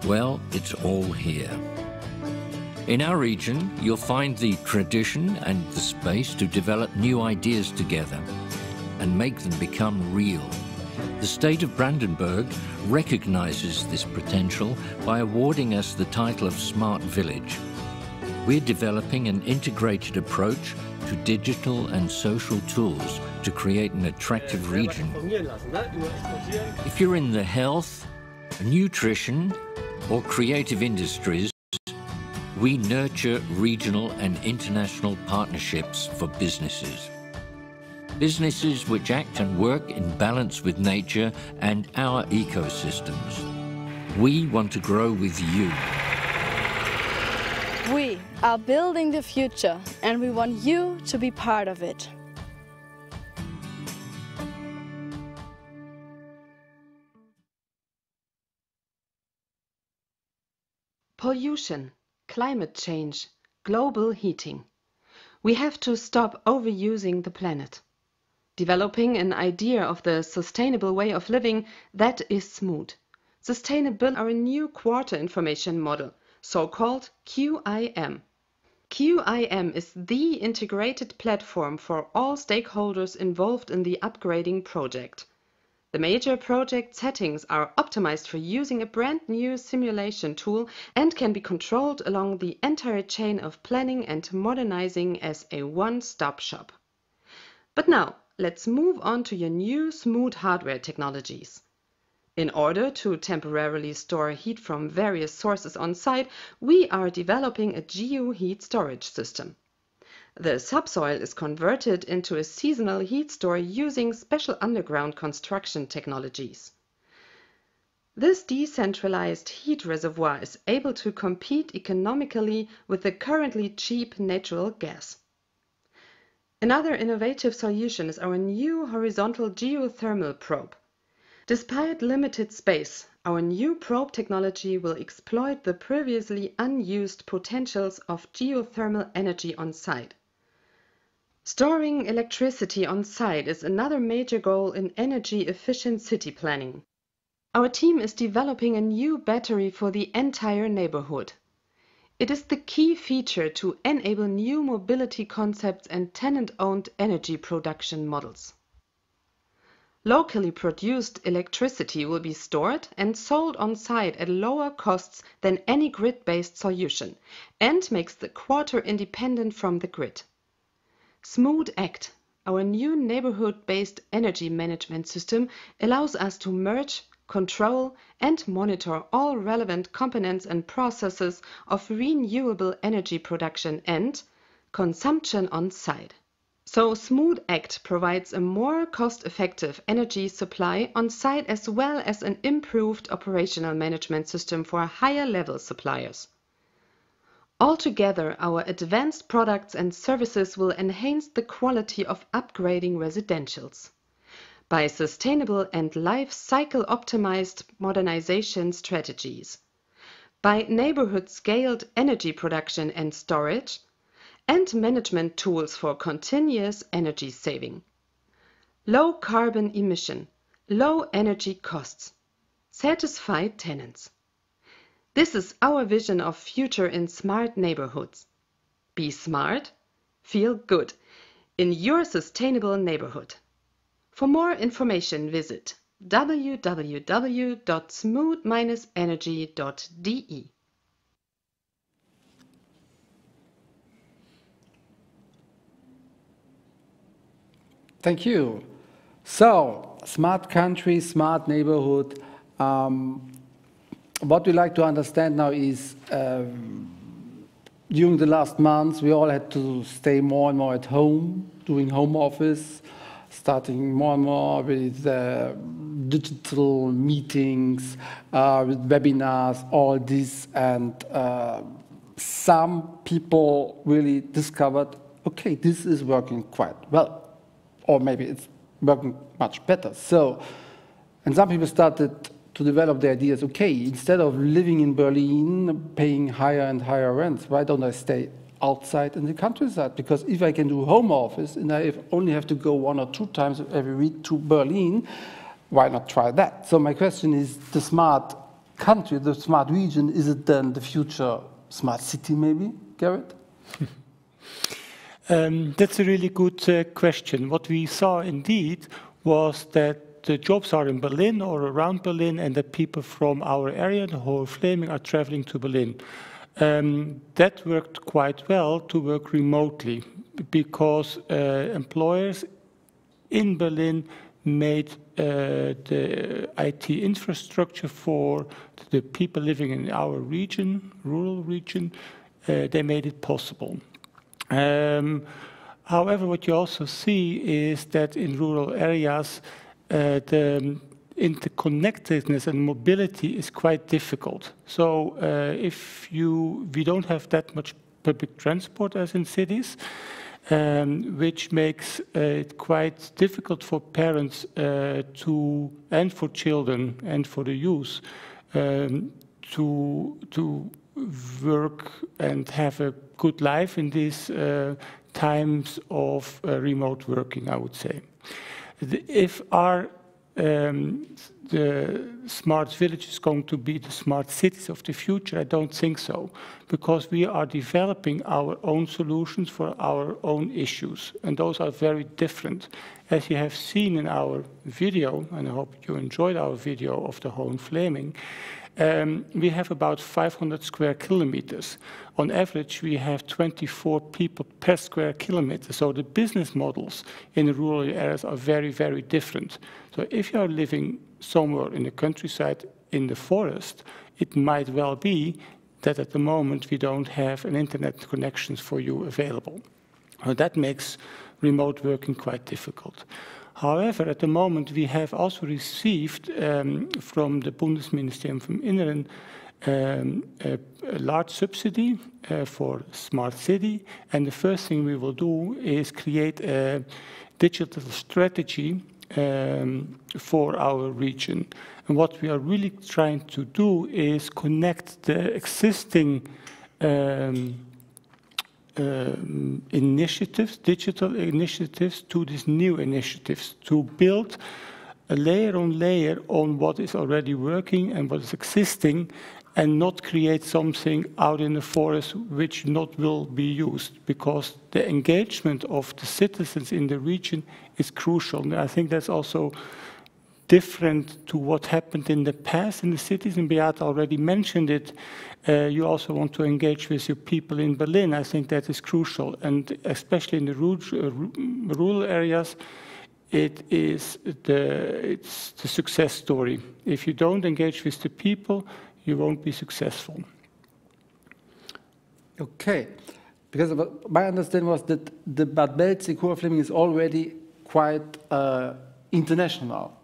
Well, it's all here. In our region, you'll find the tradition and the space to develop new ideas together and make them become real. The state of Brandenburg recognizes this potential by awarding us the title of Smart Village. We're developing an integrated approach to digital and social tools to create an attractive region. If you're in the health, nutrition, or creative industries, we nurture regional and international partnerships for businesses. Businesses which act and work in balance with nature and our ecosystems. We want to grow with you. We are building the future, and we want you to be part of it. Pollution, climate change, global heating. We have to stop overusing the planet. Developing an idea of the sustainable way of living, that is SMOOD. Sustainable, our new quarter information model, so-called QIM. QIM is the integrated platform for all stakeholders involved in the upgrading project. The major project settings are optimized for using a brand new simulation tool and can be controlled along the entire chain of planning and modernizing as a one-stop shop. But now, let's move on to your new SMOOD hardware technologies. In order to temporarily store heat from various sources on site, we are developing a geoheat storage system. The subsoil is converted into a seasonal heat store using special underground construction technologies. This decentralized heat reservoir is able to compete economically with the currently cheap natural gas. Another innovative solution is our new horizontal geothermal probe. Despite limited space, our new probe technology will exploit the previously unused potentials of geothermal energy on site. Storing electricity on site is another major goal in energy-efficient city planning. Our team is developing a new battery for the entire neighborhood. It is the key feature to enable new mobility concepts and tenant-owned energy production models. Locally produced electricity will be stored and sold on site at lower costs than any grid-based solution and makes the quarter independent from the grid. SMOOD Act, our new neighborhood-based energy management system, allows us to merge, control and monitor all relevant components and processes of renewable energy production and consumption on site. So SMOOD Act provides a more cost-effective energy supply on site as well as an improved operational management system for higher-level suppliers. Altogether, our advanced products and services will enhance the quality of upgrading residentials. By sustainable and life cycle optimized modernization strategies, by neighborhood scaled energy production and storage, and management tools for continuous energy saving. Low carbon emission, low energy costs, satisfied tenants. This is our vision of future in smart neighborhoods. Be smart, feel good in your sustainable neighborhood. For more information, visit www.smooth-energy.de. Thank you. So, smart country, smart neighborhood. What we like to understand now is during the last months, we all had to stay more and more at home, doing home office, starting more and more with digital meetings, with webinars, all this. And some people really discovered, okay, this is working quite well, or maybe it's working much better. So, and some people started to develop the ideas, okay, instead of living in Berlin, paying higher and higher rents, why don't I stay outside in the countryside? Because if I can do home office and I only have to go 1 or 2 times every week to Berlin, why not try that? So my question is, the smart country, the smart region, is it then the future smart city maybe, Garrett? That's a really good question. What we saw indeed was that the jobs are in Berlin or around Berlin, and that people from our area, the whole Fleming, are traveling to Berlin. That worked quite well to work remotely, because employers in Berlin made the IT infrastructure for the people living in our region, rural region, they made it possible. However, what you also see is that in rural areas, the interconnectedness and mobility is quite difficult. So we don't have that much public transport as in cities, which makes it quite difficult for parents and for children and for the youth to work and have a good life in these times of remote working, I would say. If the smart village is going to be the smart cities of the future, I don't think so, because we are developing our own solutions for our own issues, and those are very different. As you have seen in our video, and I hope you enjoyed our video of the Hohen Fleming, we have about 500 square kilometers. On average, we have 24 people per square kilometer. So the business models in the rural areas are very, very different. So if you are living somewhere in the countryside, in the forest, it might well be that at the moment we don't have an internet connections for you available. That makes remote working quite difficult. However, at the moment, we have also received from the Bundesministerium vom Inneren a large subsidy for smart city. And the first thing we will do is create a digital strategy for our region. And what we are really trying to do is connect the existing initiatives, digital initiatives, to these new initiatives, to build a layer on what is already working and what is existing, and not create something out in the forest which not will be used, because the engagement of the citizens in the region is crucial. And I think that's also different to what happened in the past in the cities, and Beate already mentioned it. You also want to engage with your people in Berlin. I think that is crucial, and especially in the rural areas, it's the success story. If you don't engage with the people, you won't be successful. Okay, because my understanding was that the Bad Belzig Fleming is already quite international.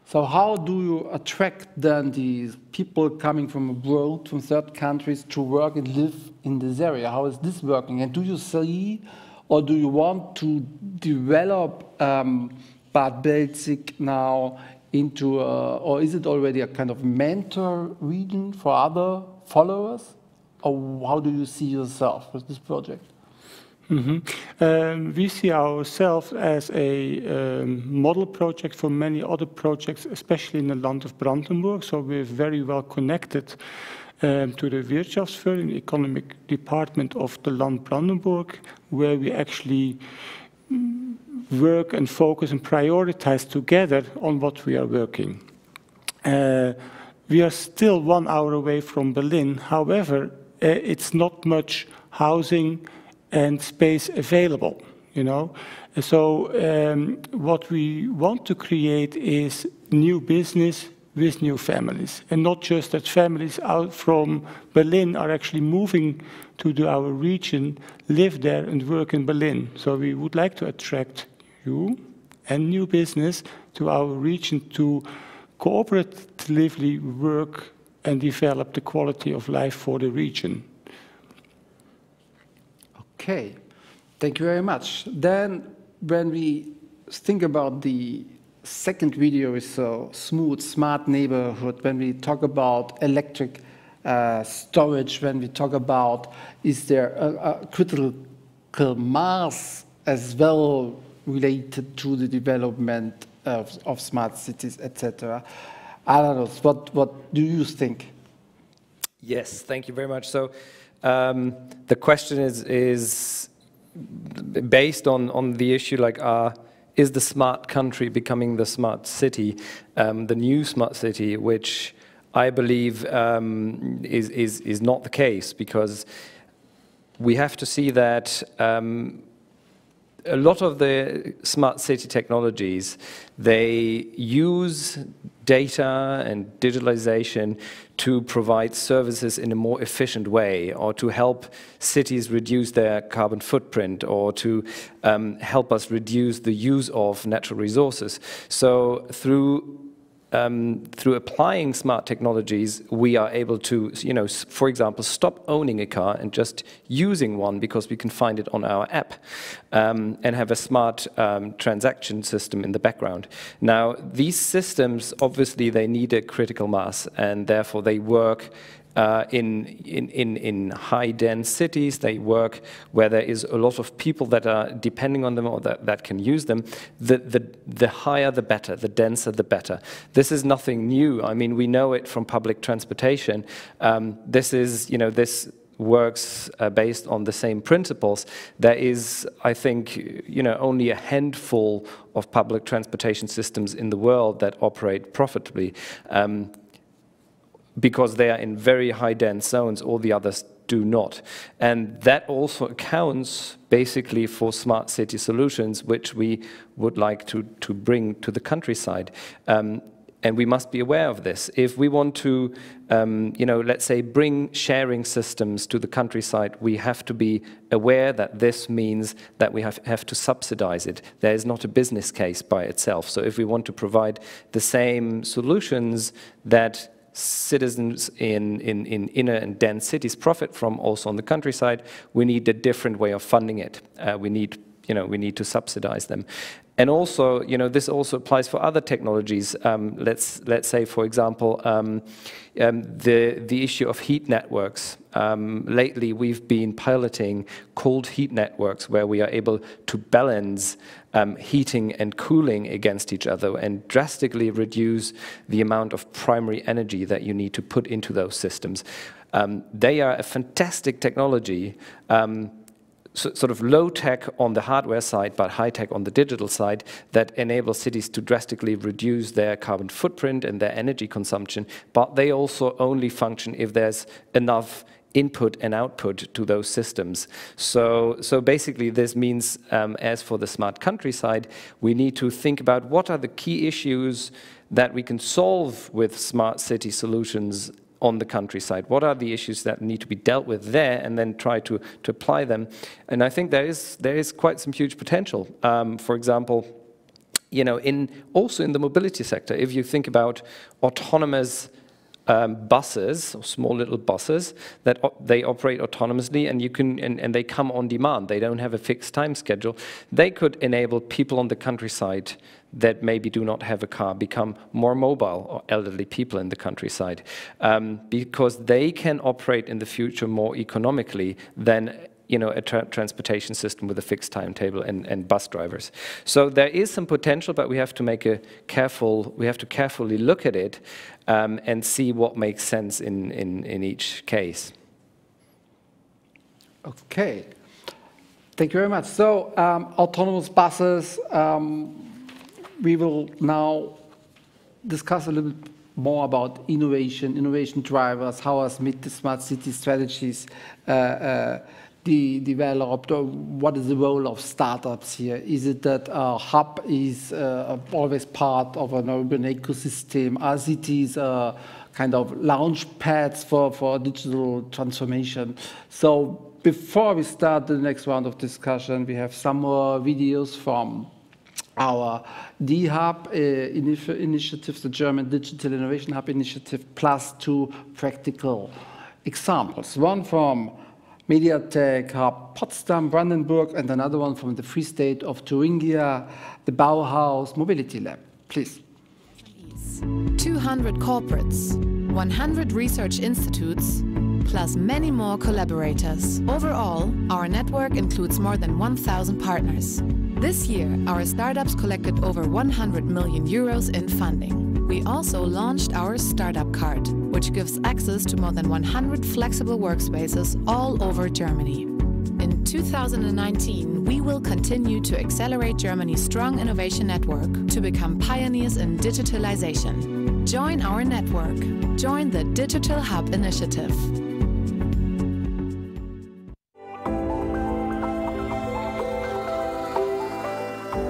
So how do you attract then these people coming from abroad, from third countries, to work and live in this area? How is this working? And do you see, or do you want to develop Bad Belzig now into, or is it already a kind of mentor region for other followers? Or how do you see yourself with this project? We see ourselves as a model project for many other projects, especially in the land of Brandenburg. So we're very well connected to the Wirtschaftsförderung, the economic department of the land Brandenburg, where we actually work and focus and prioritize together on what we are working. We are still 1 hour away from Berlin. However, it's not much housing and space available, you know. So what we want to create is new business with new families, and not just that families out from Berlin are actually moving to our region, live there and work in Berlin. So we would like to attract you and new business to our region to cooperatively work and develop the quality of life for the region. Okay, thank you very much. Then when we think about the second video is so smooth, smart neighborhood, when we talk about electric storage, when we talk about is there a critical mass as well related to the development of smart cities, etc. I don't know, what do you think? Yes, thank you very much. So the question is based on the issue, like, is the smart country becoming the smart city, the new smart city, which I believe is not the case, because we have to see that a lot of the smart city technologies, they use data and digitalization to provide services in a more efficient way, or to help cities reduce their carbon footprint, or to help us reduce the use of natural resources. So through applying smart technologies, we are able to, for example, stop owning a car and just using one because we can find it on our app, and have a smart transaction system in the background. Now, these systems, obviously, they need a critical mass, and therefore they work in high dense cities. They work where there is a lot of people that are depending on them, or that can use them. The higher the better, the denser the better. This is nothing new. I mean, we know it from public transportation. This works based on the same principles. There is, I think, only a handful of public transportation systems in the world that operate profitably. Because they are in very high dense zones, all the others do not. And that also accounts basically for smart city solutions, which we would like to bring to the countryside. And we must be aware of this. If we want to, let's say, bring sharing systems to the countryside, we have to be aware that this means that we have to subsidize it. There is not a business case by itself. So if we want to provide the same solutions that citizens in inner and dense cities profit from also on the countryside, we need a different way of funding it. We need to subsidize them. And also, this also applies for other technologies. Let's say, for example, the issue of heat networks. Lately, we've been piloting cold heat networks where we are able to balance heating and cooling against each other and drastically reduce the amount of primary energy that you need to put into those systems. They are a fantastic technology. Sort of low-tech on the hardware side, but high-tech on the digital side, that enable cities to drastically reduce their carbon footprint and their energy consumption, but they also only function if there's enough input and output to those systems. So basically this means, as for the smart countryside, we need to think about what are the key issues that we can solve with smart city solutions on the countryside. What are the issues that need to be dealt with there, and then try to apply them. And I think there is quite some huge potential. For example, also in the mobility sector, if you think about autonomous buses, or small little buses that they operate autonomously, and they come on demand. They don't have a fixed time schedule. They could enable people on the countryside that maybe do not have a car become more mobile, or elderly people in the countryside, because they can operate in the future more economically than a transportation system with a fixed timetable and bus drivers. So there is some potential, but we have to carefully look at it and see what makes sense in each case. Okay, thank you very much. So autonomous buses, we will now discuss a little bit more about innovation drivers, how are smart city strategies developed, or what is the role of startups here? Is it that a hub is always part of an urban ecosystem? Are cities kind of launch pads for digital transformation? So before we start the next round of discussion, we have some more videos from our D-Hub initiative, the German Digital Innovation Hub initiative, plus 2 practical examples. One from MediaTek Hub Potsdam, Brandenburg, and another one from the Free State of Thuringia, the Bauhaus Mobility Lab. Please. 200 corporates, 100 research institutes, plus many more collaborators. Overall, our network includes more than 1,000 partners. This year, our startups collected over 100 million euros in funding. We also launched our startup card, which gives access to more than 100 flexible workspaces all over Germany. In 2019, we will continue to accelerate Germany's strong innovation network to become pioneers in digitalization. Join our network. Join the Digital Hub Initiative.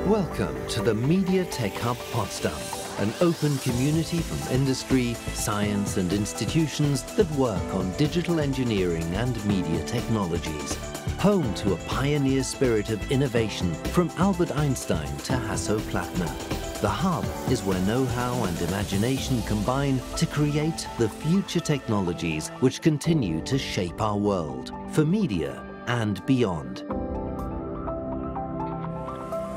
Welcome to the Media Tech Hub Potsdam, an open community from industry, science and institutions that work on digital engineering and media technologies. Home to a pioneer spirit of innovation from Albert Einstein to Hasso-Plattner. The Hub is where know-how and imagination combine to create the future technologies which continue to shape our world, for media and beyond.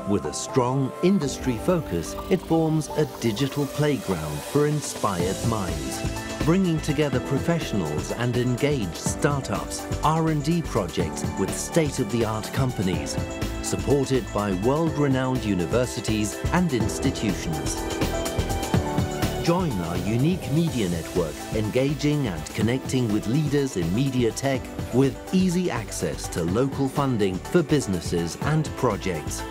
With a strong industry focus, it forms a digital playground for inspired minds, bringing together professionals and engaged startups, R&D projects with state-of-the-art companies, supported by world-renowned universities and institutions. Join our unique media network, engaging and connecting with leaders in media tech with easy access to local funding for businesses and projects.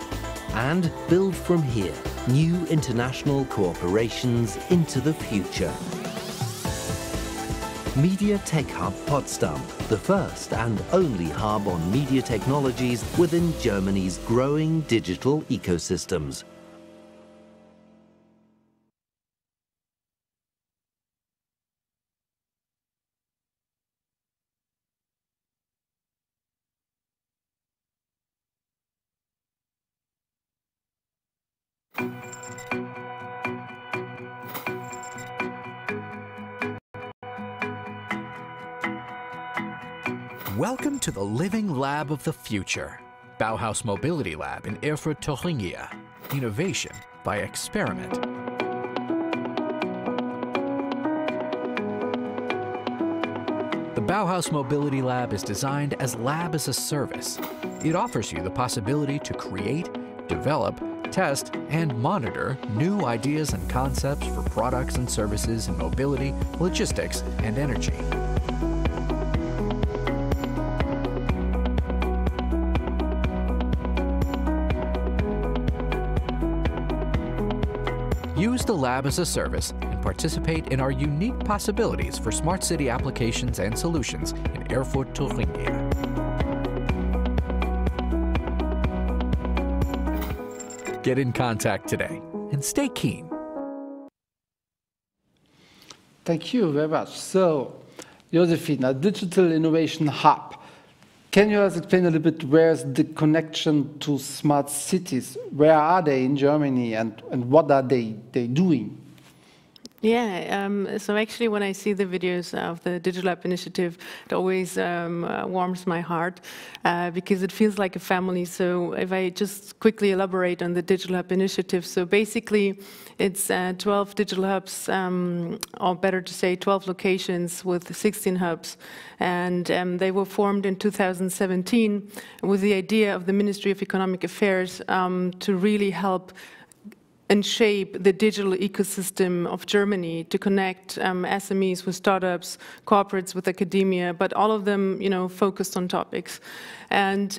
And build from here new international cooperations into the future. Media Tech Hub Potsdam, the first and only hub on media technologies within Germany's growing digital ecosystems. Welcome to the living lab of the future, Bauhaus Mobility Lab in Erfurt-Thuringia. Innovation by experiment. The Bauhaus Mobility Lab is designed as lab as a service. It offers you the possibility to create, develop, test, and monitor new ideas and concepts for products and services in mobility, logistics, and energy. Use the lab as a service and participate in our unique possibilities for smart city applications and solutions in Erfurt-Thuringia. Get in contact today and stay keen. Thank you very much. So, Josephine, a digital innovation hub. Can you explain a little bit where's the connection to smart cities? Where are they in Germany and what are they doing? Yeah, so actually when I see the videos of the Digital Hub Initiative, it always warms my heart because it feels like a family. So if I just quickly elaborate on the Digital Hub Initiative, so basically it's 12 digital hubs, or better to say 12 locations with 16 hubs. And they were formed in 2017 with the idea of the Ministry of Economic Affairs to really help and shape the digital ecosystem of Germany to connect SMEs with startups, corporates with academia, but all of them, focused on topics. And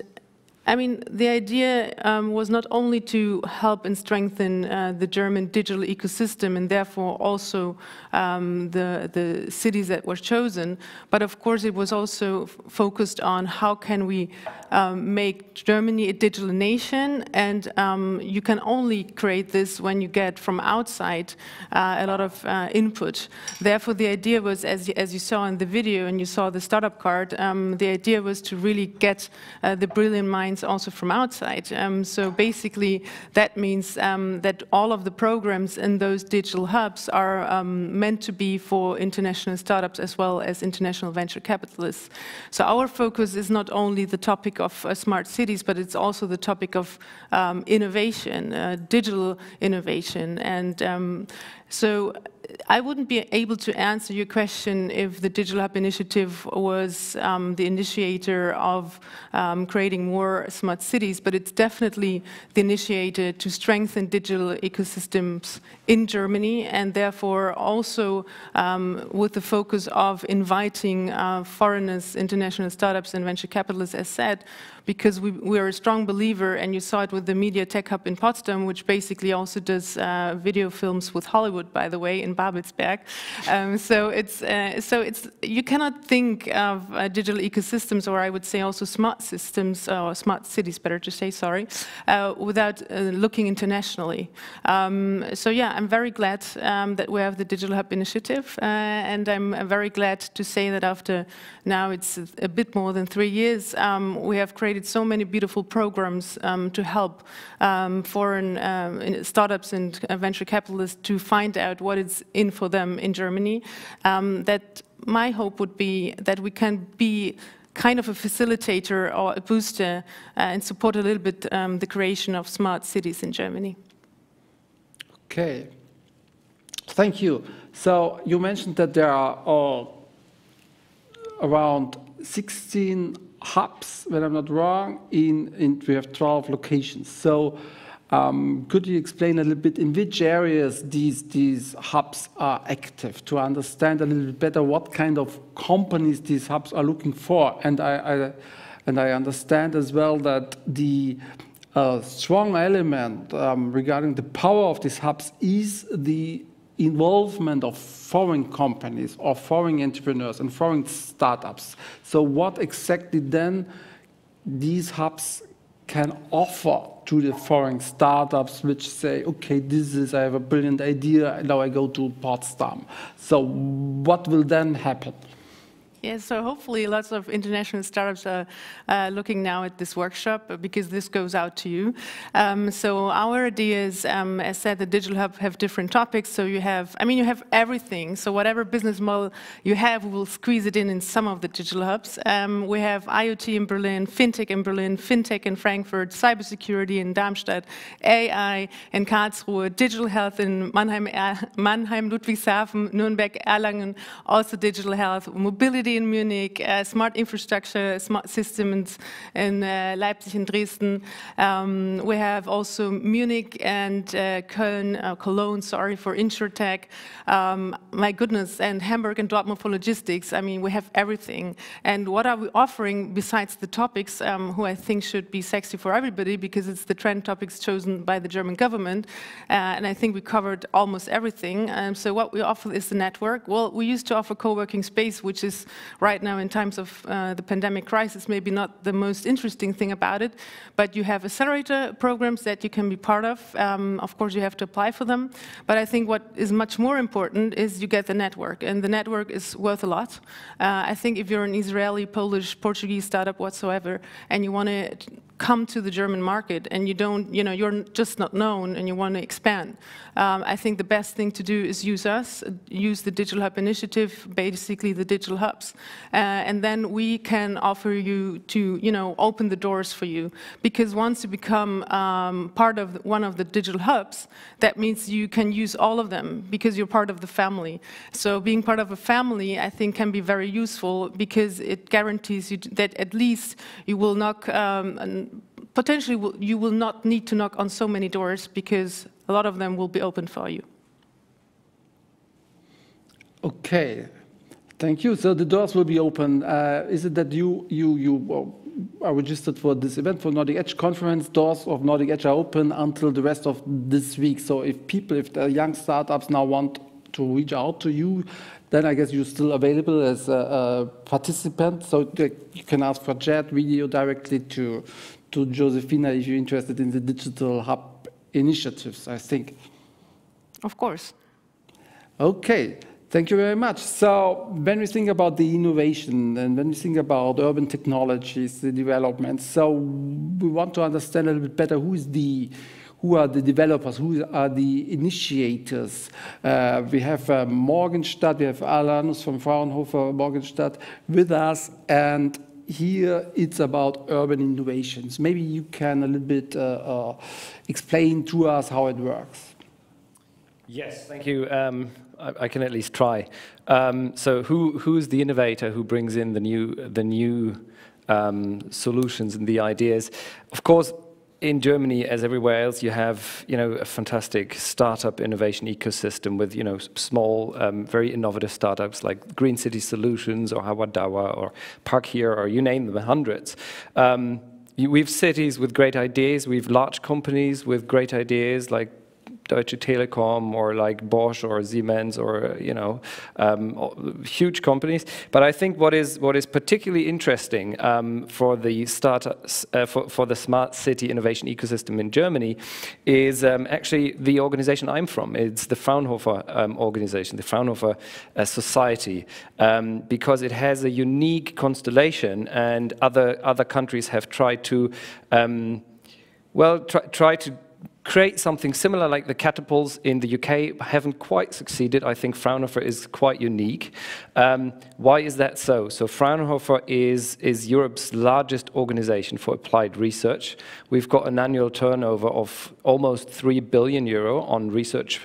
I mean, the idea was not only to help and strengthen the German digital ecosystem and therefore also the cities that were chosen, but of course it was also focused on how can we make Germany a digital nation, and you can only create this when you get from outside a lot of input. Therefore, the idea was, as you saw in the video and you saw the startup card, the idea was to really get the brilliant minds also from outside. So basically, that means that all of the programs in those digital hubs are meant to be for international startups as well as international venture capitalists. So our focus is not only the topic of smart cities, but it's also the topic of innovation, digital innovation. And so I wouldn't be able to answer your question if the Digital Hub Initiative was the initiator of creating more for smart cities, but it's definitely the initiator to strengthen digital ecosystems in Germany, and therefore also with the focus of inviting foreigners, international startups and venture capitalists, as said, because we are a strong believer, and you saw it with the Media Tech Hub in Potsdam, which basically also does video films with Hollywood, by the way, in Babelsberg. So it's you cannot think of digital ecosystems, or I would say also smart systems, or smart cities, better to say, sorry, without looking internationally. So yeah, I'm very glad that we have the Digital Hub initiative, and I'm very glad to say that after now it's a bit more than 3 years, we have created so many beautiful programs to help foreign startups and venture capitalists to find out what is in for them in Germany. That my hope would be that we can be kind of a facilitator or a booster and support a little bit the creation of smart cities in Germany. Okay, thank you. So you mentioned that there are around 16 hubs, when I'm not wrong, we have 12 locations. So could you explain a little bit in which areas these hubs are active, to understand a little bit better what kind of companies these hubs are looking for? And I understand as well that the strong element regarding the power of these hubs is the involvement of foreign companies or foreign entrepreneurs and foreign startups. So what exactly then these hubs can offer to the foreign startups which say, okay, I have a brilliant idea, now I go to Potsdam. So what will then happen? Yeah, so hopefully lots of international startups are looking now at this workshop, because this goes out to you. So our idea is, as said, the Digital Hub have different topics. So you have everything. So whatever business model you have, we will squeeze it in some of the Digital Hubs. We have IoT in Berlin, FinTech in Berlin, FinTech in Frankfurt, cybersecurity in Darmstadt, AI in Karlsruhe, digital health in Mannheim, Ludwigshafen, Nürnberg, Erlangen, also digital health, mobility in Munich, smart infrastructure, smart systems in Leipzig and Dresden. We have also Munich and Cologne, sorry, for InsurTech. My goodness, and Hamburg and Dortmund for logistics. I mean, we have everything. And what are we offering besides the topics, who I think should be sexy for everybody, because it's the trend topics chosen by the German government. And I think we covered almost everything. So what we offer is the network. Well, we used to offer co-working space, which is right now in times of the pandemic crisis, maybe not the most interesting thing about it, but you have accelerator programs that you can be part of. Of course, you have to apply for them. But I think what is much more important is you get the network, and the network is worth a lot. I think if you're an Israeli, Polish, Portuguese startup whatsoever, and you want to come to the German market and you don't, you're just not known and you want to expand, I think the best thing to do is use us, use the Digital Hub initiative, basically the digital hubs, and then we can offer you to, open the doors for you. Because once you become part of one of the digital hubs, that means you can use all of them because you're part of the family. So being part of a family, I think, can be very useful because it guarantees you that at least you will knock, potentially you will not need to knock on so many doors because a lot of them will be open for you. Okay, thank you. So the doors will be open. Is it that you are registered for this event, for Nordic Edge conference? Doors of Nordic Edge are open until the rest of this week. So if the young startups now want to reach out to you, then I guess you're still available as a participant. So you can ask for chat video directly to Josefina if you're interested in the Digital Hub initiatives, I think. Of course. Okay, thank you very much. So when we think about the innovation and when we think about urban technologies, the development, so we want to understand a little bit better who are the developers, who are the initiators. We have Morgenstadt, we have Alanus from Fraunhofer Morgenstadt with us, and here it's about urban innovations. Maybe you can a little bit explain to us how it works. Yes, thank you. I can at least try. So who is the innovator who brings in the new solutions and the ideas. Of course, in Germany, as everywhere else, you have, a fantastic startup innovation ecosystem with, small, very innovative startups like Green City Solutions or Hawadawa or Park Here, or you name them, hundreds. We have cities with great ideas. We have large companies with great ideas like Deutsche Telekom or like Bosch or Siemens or huge companies. But I think what is particularly interesting for the startups for the smart city innovation ecosystem in Germany is actually the organization I'm from. It's the Fraunhofer organization, the Fraunhofer Society, because it has a unique constellation, and other countries have tried to try to create something similar like the catapults in the UK, haven't quite succeeded. I think Fraunhofer is quite unique. Why is that so? So Fraunhofer is Europe's largest organization for applied research. We've got an annual turnover of almost 3 billion euro on research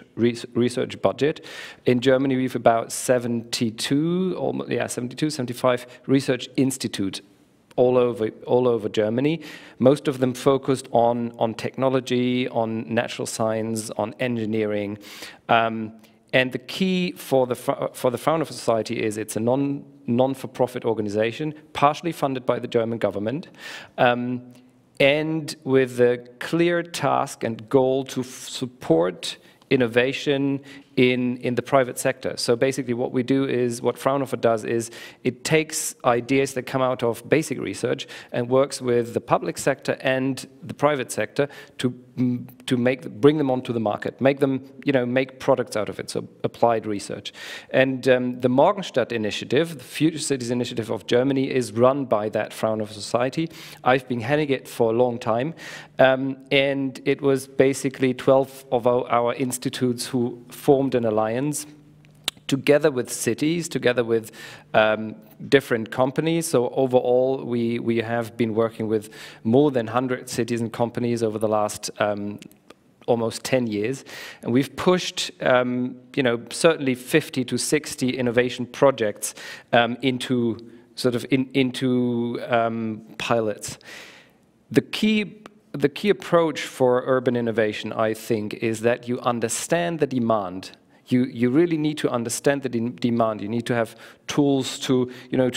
budget. In Germany, we've about 75 research institutes all over Germany, most of them focused on technology, on natural science, on engineering. And the key for the Fraunhofer Society is it's a non-for-profit organization, partially funded by the German government, and with a clear task and goal to support innovation in the private sector. So basically what we do is, what Fraunhofer does is, it takes ideas that come out of basic research and works with the public sector and the private sector to bring them onto the market, make them, make products out of it, so applied research. And the Morgenstadt initiative, the Future Cities Initiative of Germany, is run by that Fraunhofer Society. I've been heading it for a long time, and it was basically 12 of our institutes who formed an alliance together with cities, together with different companies. So overall, we have been working with more than 100 cities and companies over the last almost 10 years. And we've pushed, certainly 50 to 60 innovation projects into pilots. The key approach for urban innovation, I think, is that you understand the demand. You really need to understand the demand. You need to have tools to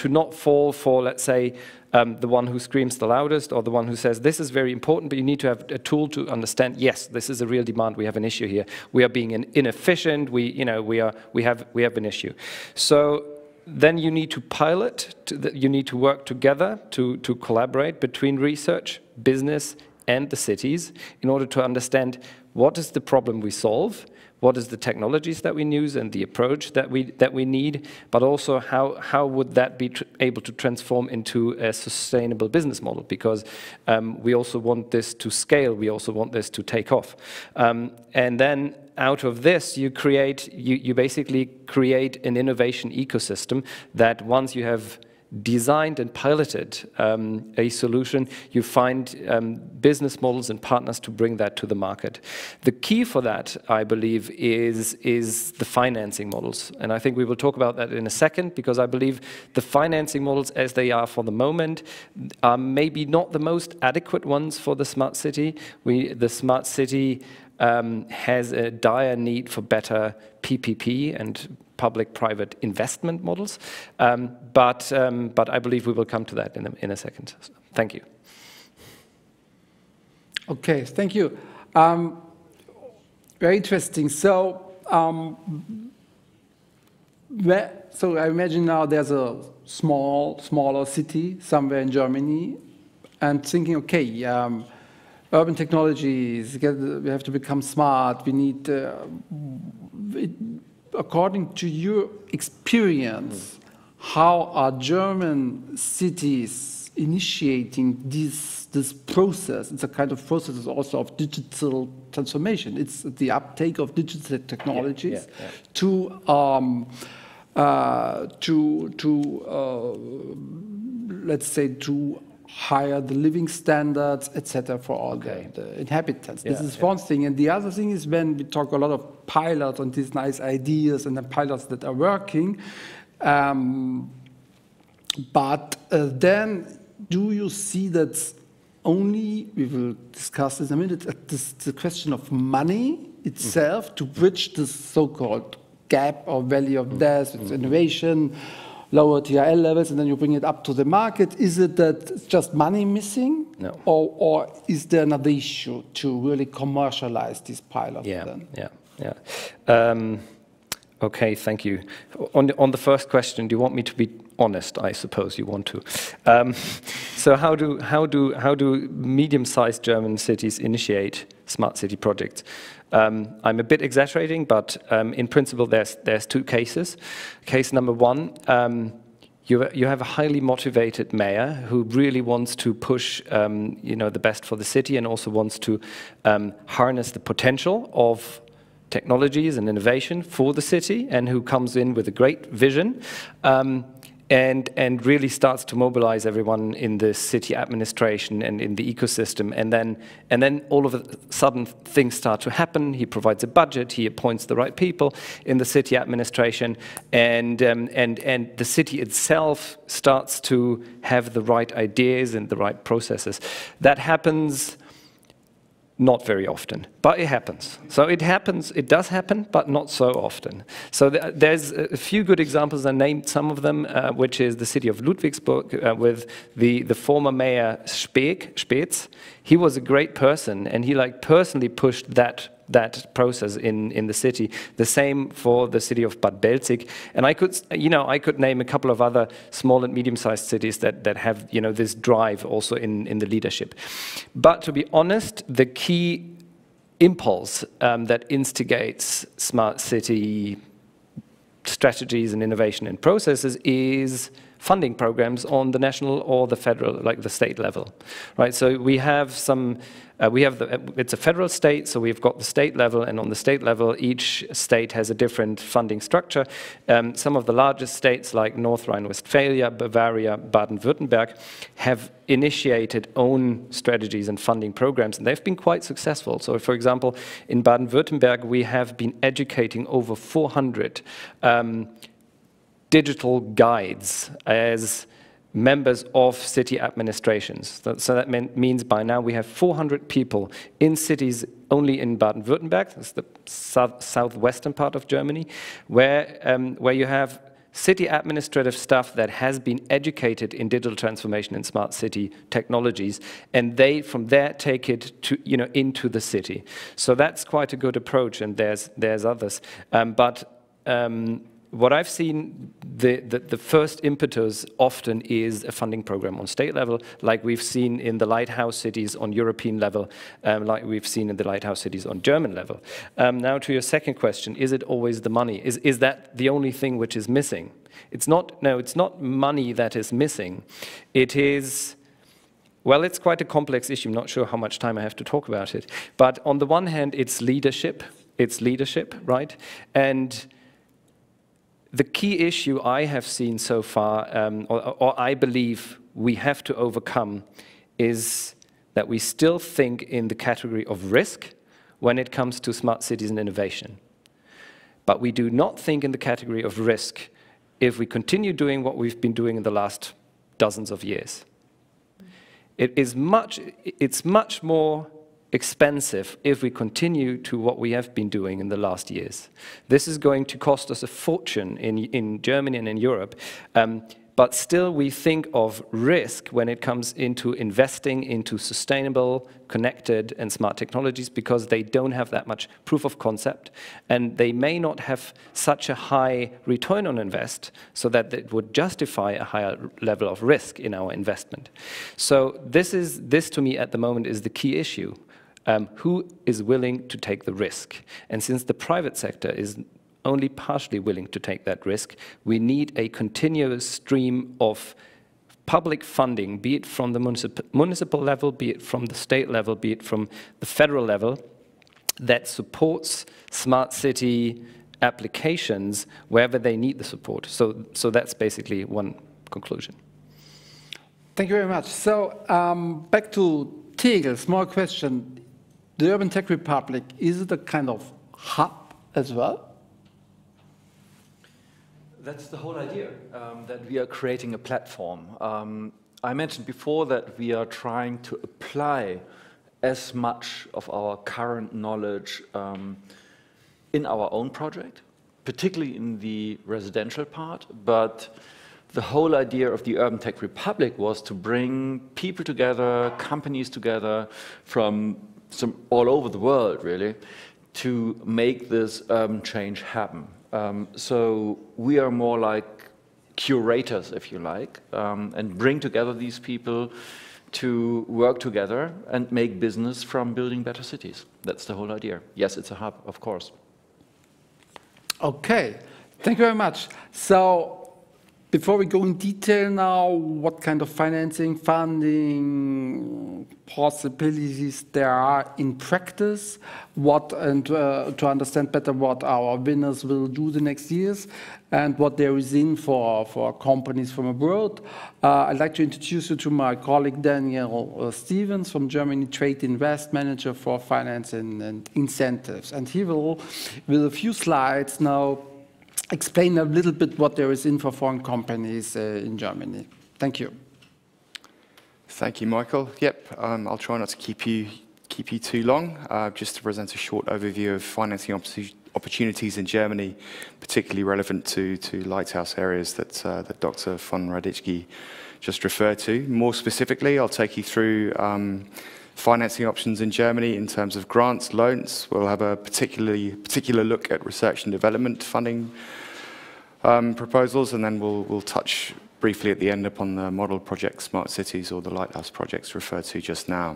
not fall for, let's say, the one who screams the loudest or the one who says this is very important, but you need to have a tool to understand, yes, this is a real demand, we have an issue here. We are being inefficient, we have an issue. So then you need to pilot, you need to work together to collaborate between research, business, and the cities in order to understand what is the problem we solve, what is the technologies that we use and the approach that we need, but also how would that be able to transform into a sustainable business model, because we also want this to scale, we also want this to take off. And then out of this, you basically create an innovation ecosystem that once you have designed and piloted a solution, you find business models and partners to bring that to the market. The key for that, I believe, is the financing models. And I think we will talk about that in a second, because I believe the financing models as they are for the moment are maybe not the most adequate ones for the smart city. The smart city has a dire need for better PPP and public-private investment models, but I believe we will come to that in a second. Thank you. Okay, thank you. Very interesting. So, so I imagine now there's a smaller city somewhere in Germany, and thinking, okay, urban technologies, we have to become smart. We need. According to your experience, how are German cities initiating this process? It's a kind of process also of digital transformation. It's the uptake of digital technologies to let's say, to higher the living standards, etc., for all the inhabitants. This is one thing. And the other thing is when we talk a lot of pilots and these nice ideas and the pilots that are working, but then do you see that's only, we will discuss this in a minute, the question of money itself to bridge this so-called gap or valley of death, it's innovation, lower TRL levels, and then you bring it up to the market? Is it that it's just money missing? No. Or is there another issue to really commercialize these pilots then? Okay, thank you. On the first question, do you want me to be honest? I suppose you want to. So how do medium-sized German cities initiate smart city projects? I'm a bit exaggerating, but in principle, there's two cases. Case number one, you have a highly motivated mayor who really wants to push the best for the city and also wants to harness the potential of technologies and innovation for the city, and who comes in with a great vision and really starts to mobilize everyone in the city administration and in the ecosystem. And then all of a sudden things start to happen. He provides a budget, he appoints the right people in the city administration, and the city itself starts to have the right ideas and the right processes. That happens not very often, but it happens. So it happens, it does happen, but not so often. So there's a few good examples. I named some of them, which is the city of Ludwigsburg with the former mayor Spetz. He was a great person, and he personally pushed that process in the city. The same for the city of Bad Belzig. And I could name a couple of other small and medium-sized cities that have this drive also in the leadership. But to be honest, the key impulse that instigates smart city strategies and innovation and processes is funding programs on the national or the federal, like the state level, right? So we have it's a federal state, so we've got the state level, and on the state level, each state has a different funding structure. Some of the largest states, like North Rhine-Westphalia, Bavaria, Baden-Württemberg, have initiated own strategies and funding programs, and they've been quite successful. So, for example, in Baden-Württemberg, we have been educating over 400 digital guides as members of city administrations. So that means by now we have 400 people in cities only in Baden-Württemberg, that's the southwestern part of Germany, where you have city administrative staff that has been educated in digital transformation and smart city technologies, and they from there take it to into the city. So that's quite a good approach, and there's others. What I've seen, the first impetus often is a funding program on state level, like we've seen in the lighthouse cities on European level, like we've seen in the lighthouse cities on German level. Now to your second question, is it always the money? Is that the only thing which is missing? It's not, no, it's not money that is missing. It is, well, it's quite a complex issue. I'm not sure how much time I have to talk about it. But on the one hand, it's leadership, right? And the key issue I have seen so far, or I believe we have to overcome, is that we still think in the category of risk when it comes to smart cities and innovation. But we do not think in the category of risk if we continue doing what we've been doing in the last dozens of years. It's much more expensive if we continue to what we have been doing in the last years. This is going to cost us a fortune in Germany and in Europe, but still we think of risk when it comes into investing into sustainable, connected and smart technologies, because they don't have that much proof of concept, and they may not have such a high return on invest so that it would justify a higher level of risk in our investment. So this to me at the moment is the key issue. Who is willing to take the risk? And since the private sector is only partially willing to take that risk, we need a continuous stream of public funding, be it from the municipal level, be it from the state level, be it from the federal level, that supports smart city applications wherever they need the support. So that's basically one conclusion. Thank you very much. So back to Tegel, small question. The Urban Tech Republic, is it a kind of hub as well? That's the whole idea, that we are creating a platform. I mentioned before that we are trying to apply as much of our current knowledge in our own project, particularly in the residential part, but the whole idea of the Urban Tech Republic was to bring people together, companies together from all over the world, really, to make this urban change happen. So we are more like curators, if you like, and bring together these people to work together and make business from building better cities. That's the whole idea. Yes, it's a hub, of course. Okay, thank you very much. So, before we go in detail now, what kind of financing, funding possibilities there are in practice, to understand better what our winners will do the next years, and what there is in for companies from abroad, I'd like to introduce you to my colleague Daniel Stevens from Germany, Trade Invest Manager for Finance and Incentives. And he will, with a few slides now, explain a little bit what there is in for foreign companies in Germany. Thank you. Thank you, Michael. Yep, I'll try not to keep you too long. Just to present a short overview of financing opportunities in Germany, particularly relevant to lighthouse areas that Dr. von Radicki just referred to. More specifically, I'll take you through financing options in Germany in terms of grants, loans. We'll have a particular look at research and development funding proposals, and then we'll touch briefly at the end upon the model project smart cities, or the lighthouse projects referred to just now.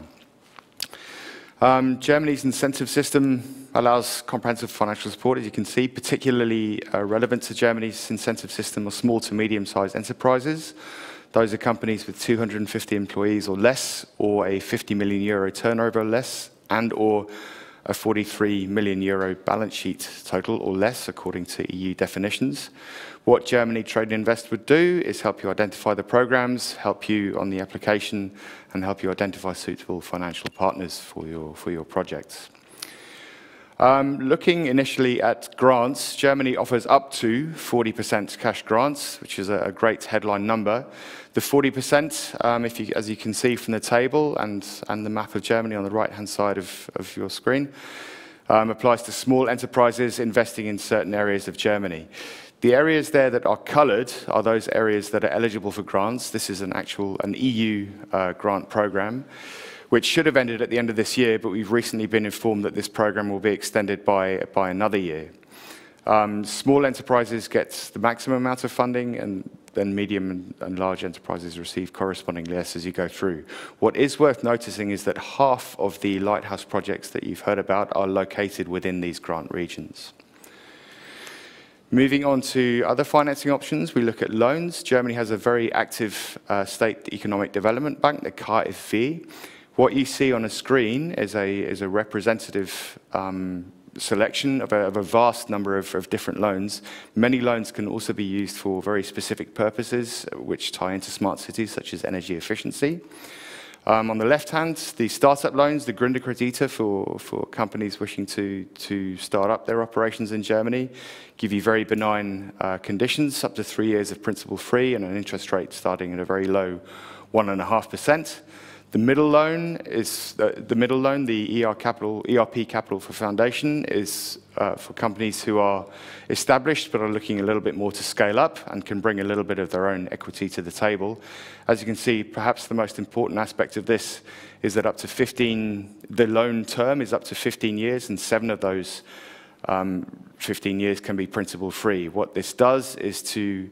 Germany's incentive system allows comprehensive financial support, as you can see. Particularly relevant to Germany's incentive system are small to medium-sized enterprises. Those are companies with 250 employees or less, or a 50 million euro turnover or less, and or a 43 million euro balance sheet total or less, according to EU definitions. What Germany Trade and Invest would do is help you identify the programs, help you on the application, and help you identify suitable financial partners for your projects. Looking initially at grants, Germany offers up to 40% cash grants, which is a great headline number. The 40%, as you can see from the table and the map of Germany on the right-hand side of your screen, applies to small enterprises investing in certain areas of Germany. The areas there that are coloured are those areas that are eligible for grants. This is an EU grant programme, which should have ended at the end of this year, but we've recently been informed that this program will be extended by another year. Small enterprises get the maximum amount of funding, and then medium and large enterprises receive correspondingly less as you go through. What is worth noticing is that half of the lighthouse projects that you've heard about are located within these grant regions. Moving on to other financing options, we look at loans. Germany has a very active state economic development bank, the KfW. What you see on a screen is a representative selection of a vast number of different loans. Many loans can also be used for very specific purposes, which tie into smart cities, such as energy efficiency. On the left hand, the startup loans, the Gründerkredite for companies wishing to start up their operations in Germany, give you very benign conditions, up to 3 years of principal free and an interest rate starting at a very low 1.5%. The middle loan is the ERP capital for foundation is for companies who are established but are looking a little bit more to scale up and can bring a little bit of their own equity to the table. As you can see, perhaps the most important aspect of this is that the loan term is up to 15 years, and 7 of those 15 years can be principal free. What this does is to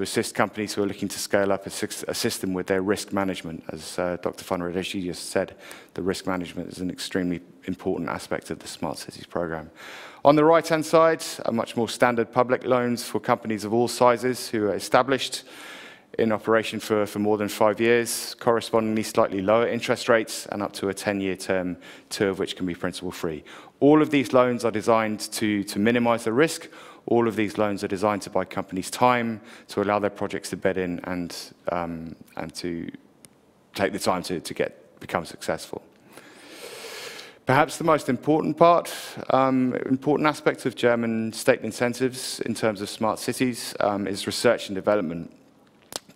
assist companies who are looking to scale up, assist them with their risk management. As Dr. von Radicki just said, the risk management is an extremely important aspect of the Smart Cities program. On the right-hand side, are much more standard public loans for companies of all sizes who are established in operation for more than 5 years, correspondingly slightly lower interest rates, and up to a 10-year term, 2 of which can be principal free. All of these loans are designed to minimize the risk. All of these loans are designed to buy companies time, to allow their projects to bed in and to take the time to become successful. Perhaps the most important aspect of German state incentives in terms of smart cities is research and development.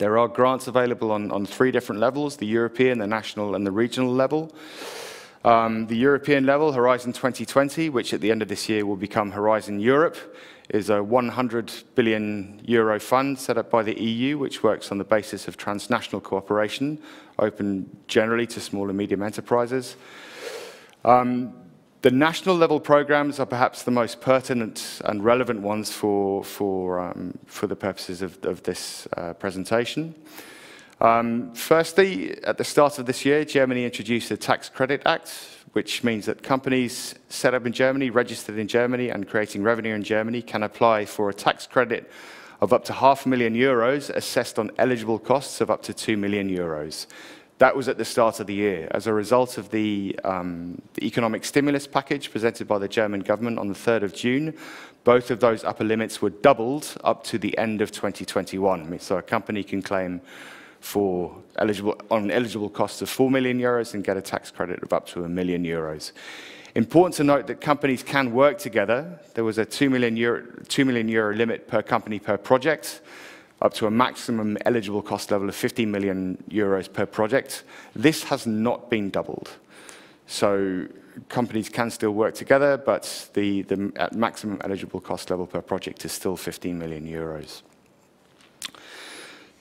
There are grants available on 3 different levels, the European, the national, and the regional level. The European level, Horizon 2020, which at the end of this year will become Horizon Europe, is a 100 billion euro fund set up by the EU, which works on the basis of transnational cooperation, open generally to small and medium enterprises. The national level programs are perhaps the most pertinent and relevant ones for the purposes of this presentation. Firstly, at the start of this year, Germany introduced the Tax Credit Act, which means that companies set up in Germany, registered in Germany, and creating revenue in Germany can apply for a tax credit of up to €500,000 assessed on eligible costs of up to €2 million. That was at the start of the year. As a result of the economic stimulus package presented by the German government on the 3rd of June, both of those upper limits were doubled up to the end of 2021. So a company can claim for eligible costs of €4 million and get a tax credit of up to €1 million. Important to note that companies can work together. There was a €2 million limit per company per project, up to a maximum eligible cost level of €15 million per project. This has not been doubled. So companies can still work together, but the maximum eligible cost level per project is still €15 million.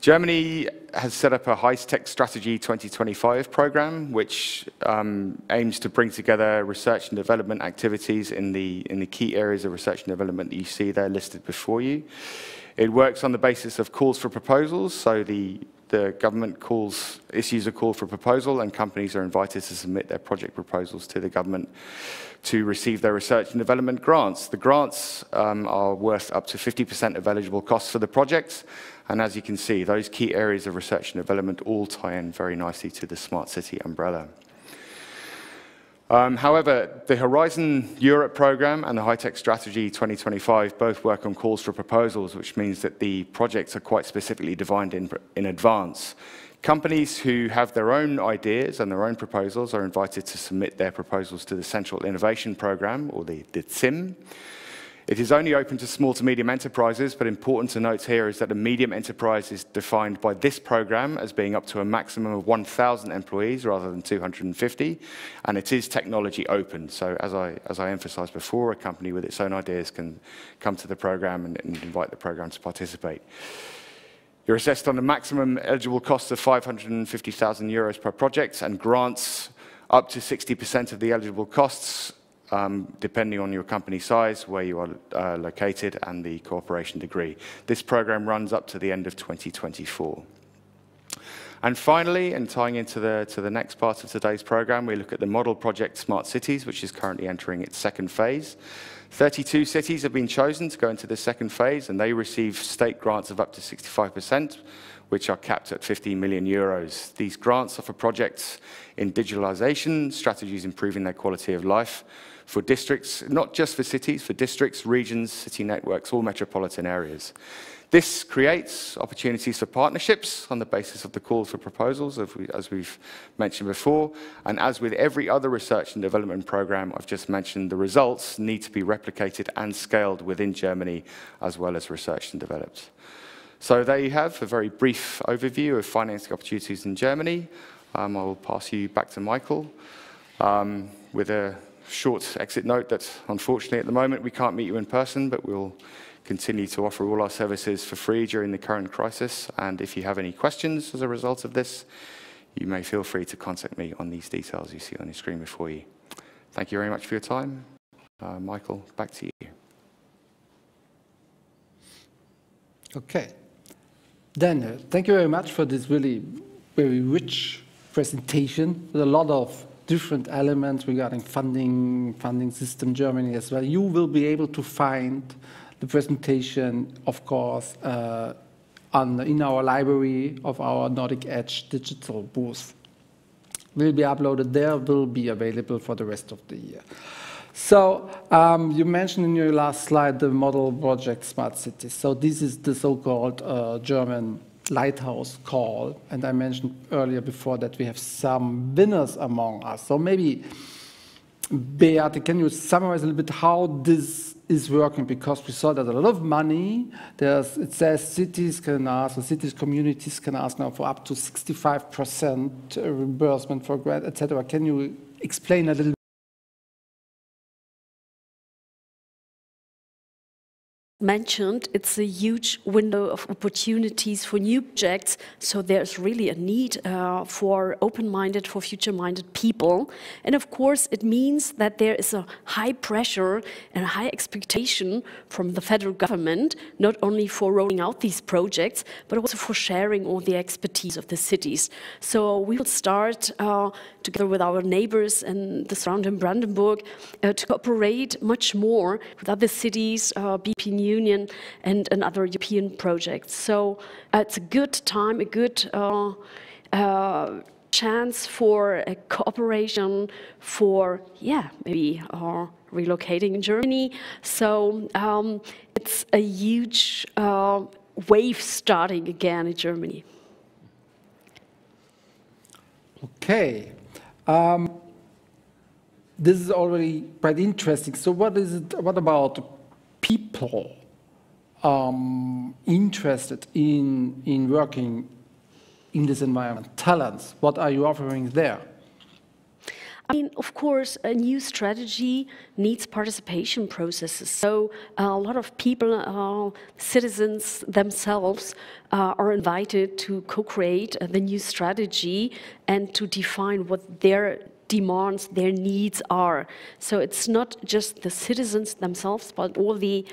Germany has set up a High-Tech Strategy 2025 program, which aims to bring together research and development activities in the key areas of research and development that you see there listed before you. It works on the basis of calls for proposals, so the government issues a call for proposal, and companies are invited to submit their project proposals to the government to receive their research and development grants. The grants are worth up to 50% of eligible costs for the projects, and as you can see, those key areas of research and development all tie in very nicely to the Smart City umbrella. However, the Horizon Europe program and the High-Tech Strategy 2025 both work on calls for proposals, which means that the projects are quite specifically defined in advance. Companies who have their own ideas and their own proposals are invited to submit their proposals to the Central Innovation Program, or the CIM. It is only open to small to medium enterprises, but important to note here is that a medium enterprise is defined by this program as being up to a maximum of 1,000 employees rather than 250, and it is technology open. So as I emphasized before, a company with its own ideas can come to the program and invite the program to participate. You're assessed on a maximum eligible cost of €550,000 per project, and grants up to 60% of the eligible costs, depending on your company size, where you are located, and the cooperation degree. This program runs up to the end of 2024. And finally, and tying into the next part of today's program, we look at the model project Smart Cities, which is currently entering its second phase. 32 cities have been chosen to go into the second phase, and they receive state grants of up to 65%, which are capped at €15 million. These grants are for projects in digitalization, strategies improving their quality of life, for districts, not just for cities, for districts, regions, city networks, all metropolitan areas. This creates opportunities for partnerships on the basis of the calls for proposals, as we've mentioned before. And as with every other research and development program I've just mentioned, the results need to be replicated and scaled within Germany, as well as researched and developed. So there you have a very brief overview of financing opportunities in Germany. I will pass you back to Michael with a short exit note that unfortunately at the moment we can't meet you in person, but we'll continue to offer all our services for free during the current crisis. And if you have any questions as a result of this, you may feel free to contact me on these details you see on your screen before you. Thank you very much for your time. Michael, back to you. Okay. Daniel, thank you very much for this really very rich presentation with a lot of different elements regarding funding system Germany as well. You will be able to find the presentation, of course, in our library of our Nordic Edge digital booth. Will be uploaded there, will be available for the rest of the year. So you mentioned in your last slide the model project Smart Cities. So this is the so-called German lighthouse call, and I mentioned earlier before that we have some winners among us. So maybe Beate, can you summarize a little bit how this is working? Because we saw that a lot of money, it says cities can ask, or cities, communities can ask now for up to 65% reimbursement for grant, etc. Can you explain a little bit? Mentioned, it's a huge window of opportunities for new projects, so there's really a need for open-minded, for future-minded people. And of course, it means that there is a high pressure and a high expectation from the federal government, not only for rolling out these projects, but also for sharing all the expertise of the cities. So we will start together with our neighbors and the surrounding Brandenburg to cooperate much more with other cities, BP Union and other European projects. So it's a good time, a good chance for a cooperation for, maybe relocating in Germany. So it's a huge wave starting again in Germany. Okay. This is already quite interesting. So what about people interested in working in this environment? Talents, what are you offering there? I mean, of course, a new strategy needs participation processes. So a lot of people, citizens themselves, are invited to co-create the new strategy and to define what their demands, their needs are. So it's not just the citizens themselves, but all the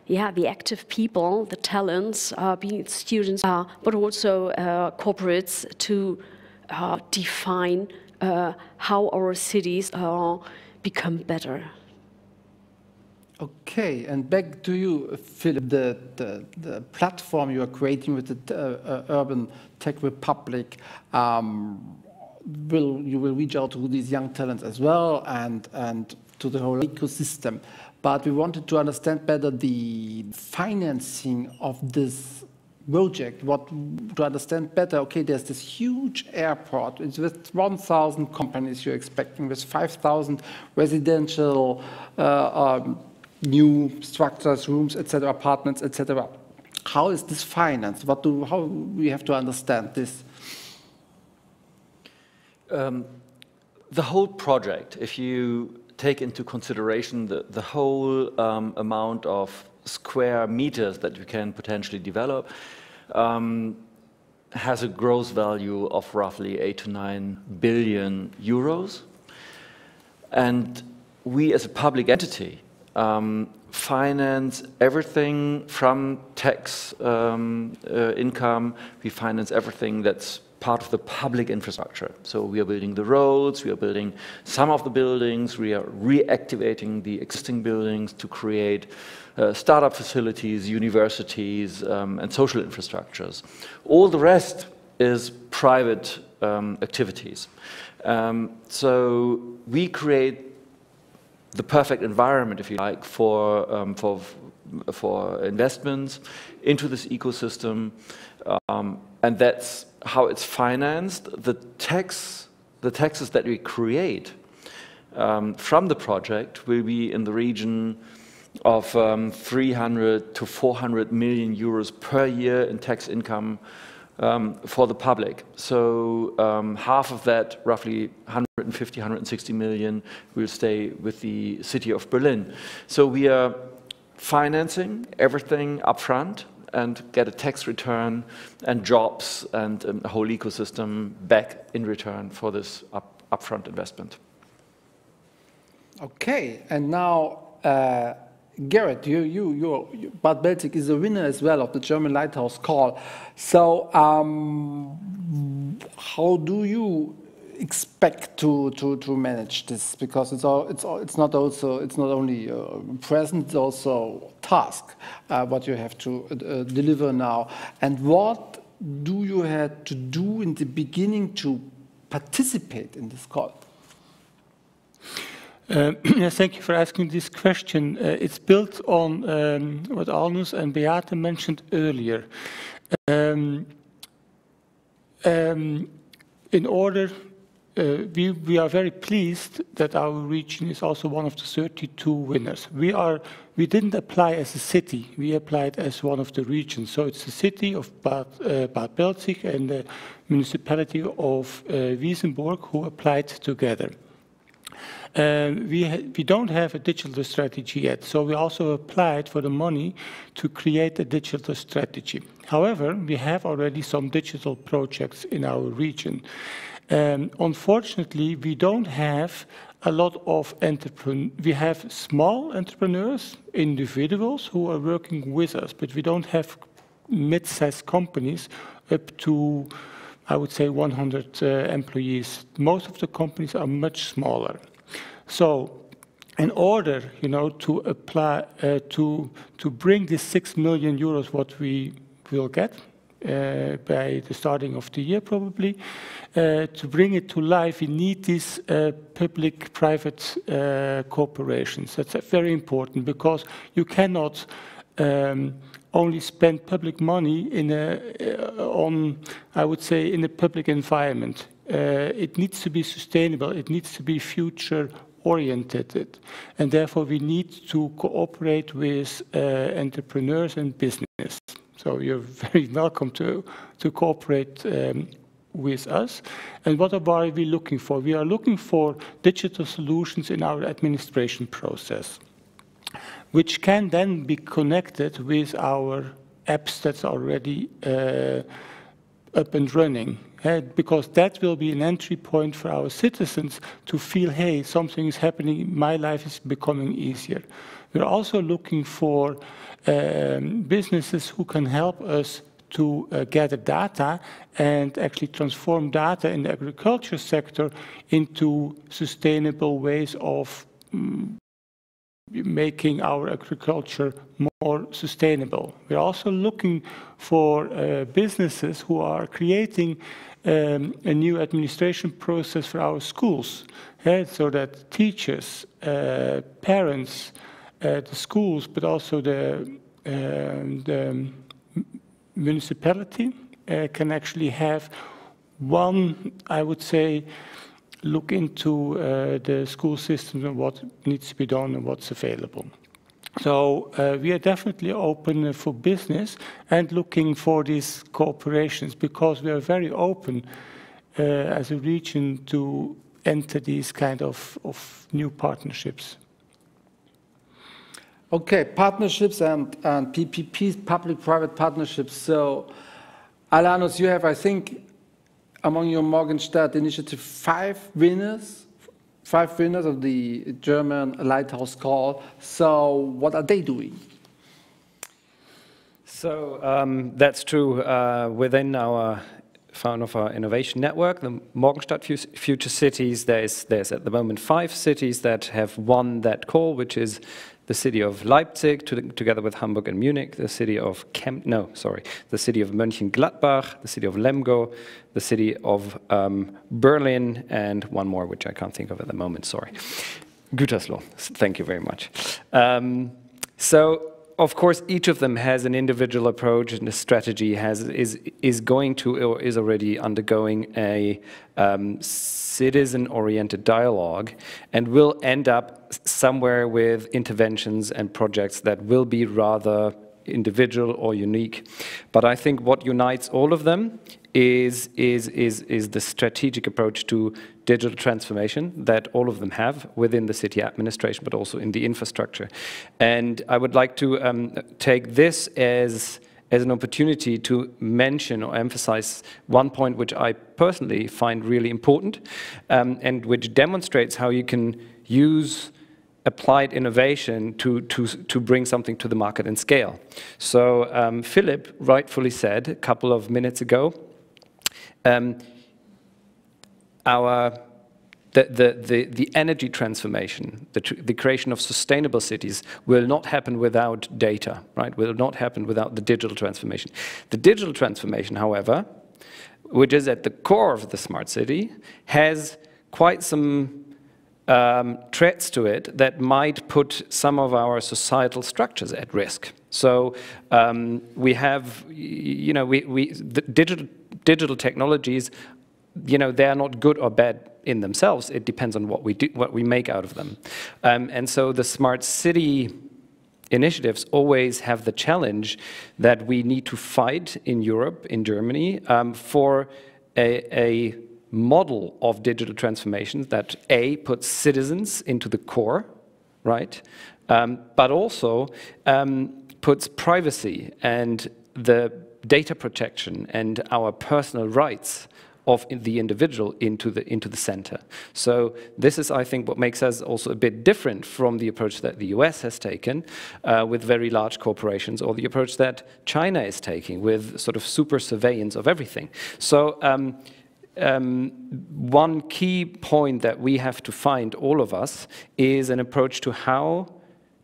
the active people, the talents, being it students, but also corporates to define how our cities become better. Okay, and back to you, Philip, the platform you are creating with the Urban Tech Republic, you will reach out to these young talents as well and to the whole ecosystem. But we wanted to understand better the financing of this project, to understand better, okay, there's this huge airport, it's with 1,000 companies you're expecting, with 5,000 residential new structures, rooms, etc., apartments, etc. How is this financed? How we have to understand this? The whole project, if you take into consideration the whole amount of square meters that you can potentially develop, has a gross value of roughly 8 to 9 billion euros. And we as a public entity finance everything from tax income, we finance everything that's part of the public infrastructure. So we are building the roads, we are building some of the buildings, we are reactivating the existing buildings to create startup facilities, universities, and social infrastructures. All the rest is private activities. So we create the perfect environment, if you like, for investments into this ecosystem, and that's how it's financed. The taxes that we create from the project will be in the region of 300 to 400 million euros per year in tax income for the public. So half of that, roughly 150, 160 million, will stay with the city of Berlin. So we are financing everything upfront and get a tax return and jobs and a whole ecosystem back in return for this upfront investment. Okay, and now Gerrit, Bad Belzig is a winner as well of the German Lighthouse Call. So how do you expect to manage this? Because it's not only present, it's also task what you have to deliver now. And what do you have to do in the beginning to participate in this call? Thank you for asking this question. It's built on what Alnus and Beate mentioned earlier. In order we are very pleased that our region is also one of the 32 winners. We didn't apply as a city, we applied as one of the regions. So it's the city of Bad Belzig and the municipality of Wiesenburg who applied together. We don't have a digital strategy yet, so we also applied for the money to create a digital strategy. However, we have already some digital projects in our region. Unfortunately, we don't have a lot of entrepreneurs. We have small entrepreneurs, individuals who are working with us, but we don't have mid-sized companies up to, I would say, 100 employees. Most of the companies are much smaller. So, in order, to apply to bring this 6 million euros, what we will get by the starting of the year probably, to bring it to life, we need these public-private corporations. That's very important because you cannot only spend public money on, I would say, in a public environment. It needs to be sustainable. It needs to be future-oriented. And therefore, we need to cooperate with entrepreneurs and business. So you're very welcome to cooperate with us. And what are we looking for? We are looking for digital solutions in our administration process, which can then be connected with our apps that's already up and running. Because that will be an entry point for our citizens to feel, hey, something is happening, my life is becoming easier. We're also looking for businesses who can help us to gather data and actually transform data in the agriculture sector into sustainable ways of making our agriculture more sustainable. We're also looking for businesses who are creating a new administration process for our schools, so that teachers, parents, the schools, but also the municipality can actually have one, I would say, look into the school system and what needs to be done and what's available. So we are definitely open for business and looking for these cooperations because we are very open as a region to enter these kind of new partnerships. Okay, partnerships and PPPs, public-private partnerships. So, Alanos, you have, I think, among your Morgenstern initiative, 5 winners of the German Lighthouse Call. So, what are they doing? So, that's true within our Fraunhofer Innovation Network, the Morgenstern Future Cities. There's at the moment 5 cities that have won that call, which is the city of Leipzig, together with Hamburg and Munich, the city of the city of Mönchengladbach, the city of Lemgo, the city of Berlin, and one more, which I can't think of at the moment, sorry. Gütersloh, thank you very much. So, of course, each of them has an individual approach, and the strategy is going to or is already undergoing a citizen-oriented dialogue, and will end up somewhere with interventions and projects that will be rather individual or unique. But I think what unites all of them is the strategic approach to digital transformation that all of them have within the city administration, but also in the infrastructure. And I would like to take this as an opportunity to mention or emphasize one point which I personally find really important, and which demonstrates how you can use applied innovation to bring something to the market and scale. So Philip rightfully said a couple of minutes ago, the energy transformation, the creation of sustainable cities will not happen without data, right? Will not happen without the digital transformation. The digital transformation, however, which is at the core of the smart city, has quite some threats to it that might put some of our societal structures at risk. So we have, the digital technologies you know, they are not good or bad in themselves. It depends on what we do, what we make out of them. And so the smart city initiatives always have the challenge that we need to fight in Europe, in Germany, for a model of digital transformation that A, puts citizens into the core, right? But also puts privacy and the data protection and our personal rights of the individual into the center. So this is, I think, what makes us also a bit different from the approach that the US has taken with very large corporations, or the approach that China is taking with sort of super surveillance of everything. So one key point that we have to find, all of us, is an approach to how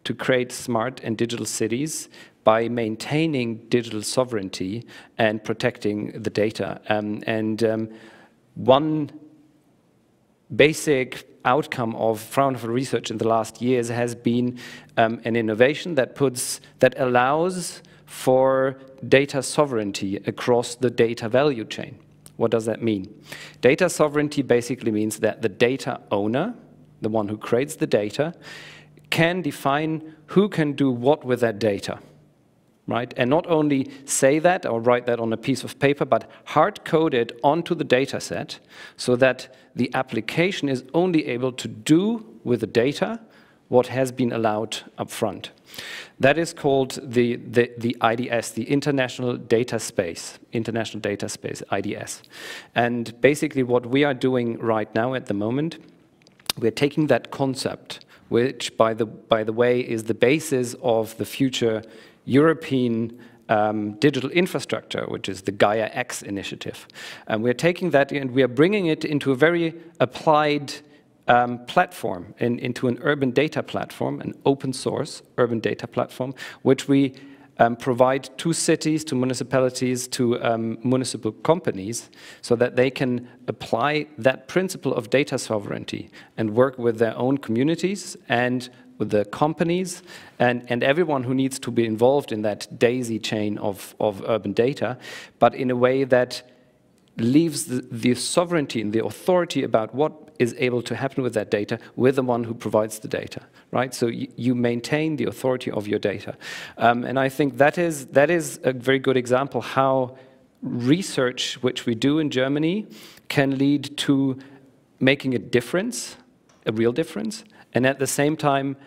to create smart and digital cities by maintaining digital sovereignty and protecting the data. One basic outcome of Fraunhofer research in the last years has been an innovation that allows for data sovereignty across the data value chain. What does that mean? Data sovereignty basically means that the data owner, the one who creates the data, can define who can do what with that data. Right? And not only say that or write that on a piece of paper, but hard-code it onto the data set so that the application is only able to do with the data what has been allowed up front. That is called the IDS, the International Data Space, IDS. And basically what we are doing right now at the moment, we're taking that concept, which by the way is the basis of the future European digital infrastructure, which is the GTAI initiative. And we're taking that and we are bringing it into a very applied platform, into an urban data platform, an open source urban data platform, which we provide to cities, to municipalities, to municipal companies, so that they can apply that principle of data sovereignty and work with their own communities and with the companies and everyone who needs to be involved in that daisy chain of urban data, but in a way that leaves the sovereignty and the authority about what is able to happen with that data with the one who provides the data, right? So you maintain the authority of your data. And I think that is a very good example how research, which we do in Germany, can lead to making a difference, a real difference, and at the same time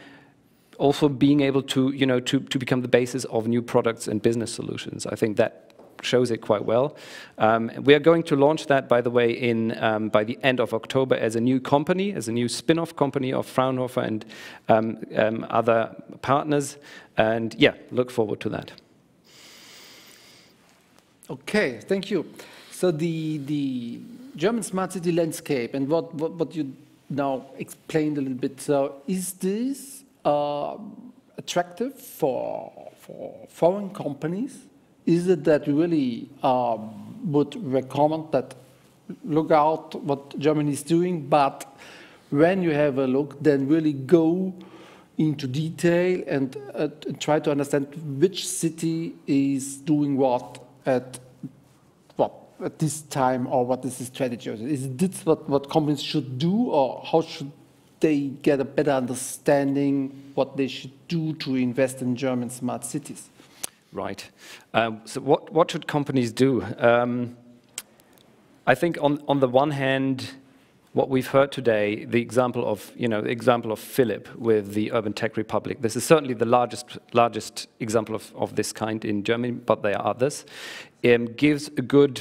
also being able to, you know, to become the basis of new products and business solutions. I think that shows it quite well. We are going to launch that, by the way, by the end of October as a new company, as a new spin-off company of Fraunhofer and other partners. And yeah, look forward to that. Okay, thank you. So the German smart city landscape and what you now explained a little bit. So is this attractive for foreign companies? Is it that you really would recommend that look out what Germany is doing, but when you have a look, then really go into detail and try to understand which city is doing what at this time, or what is the strategy? Is this what companies should do, or how should they get a better understanding what they should do to invest in German smart cities? Right. So what should companies do? I think on the one hand, what we've heard today, the example of Philipp with the Urban Tech Republic. This is certainly the largest example of this kind in Germany, but there are others. Gives a good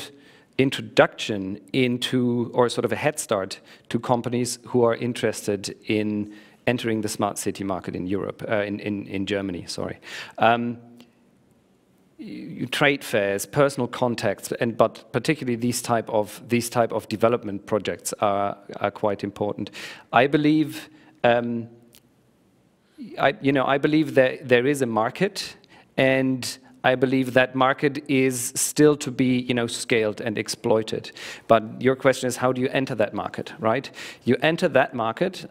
introduction into, or sort of a head start to companies who are interested in entering the smart city market in Europe, in Germany, sorry. Trade fairs, personal contacts, but particularly these type of development projects are quite important. I believe, I believe that there is a market, and I believe that market is still to be, scaled and exploited. But your question is, how do you enter that market, right? You enter that market,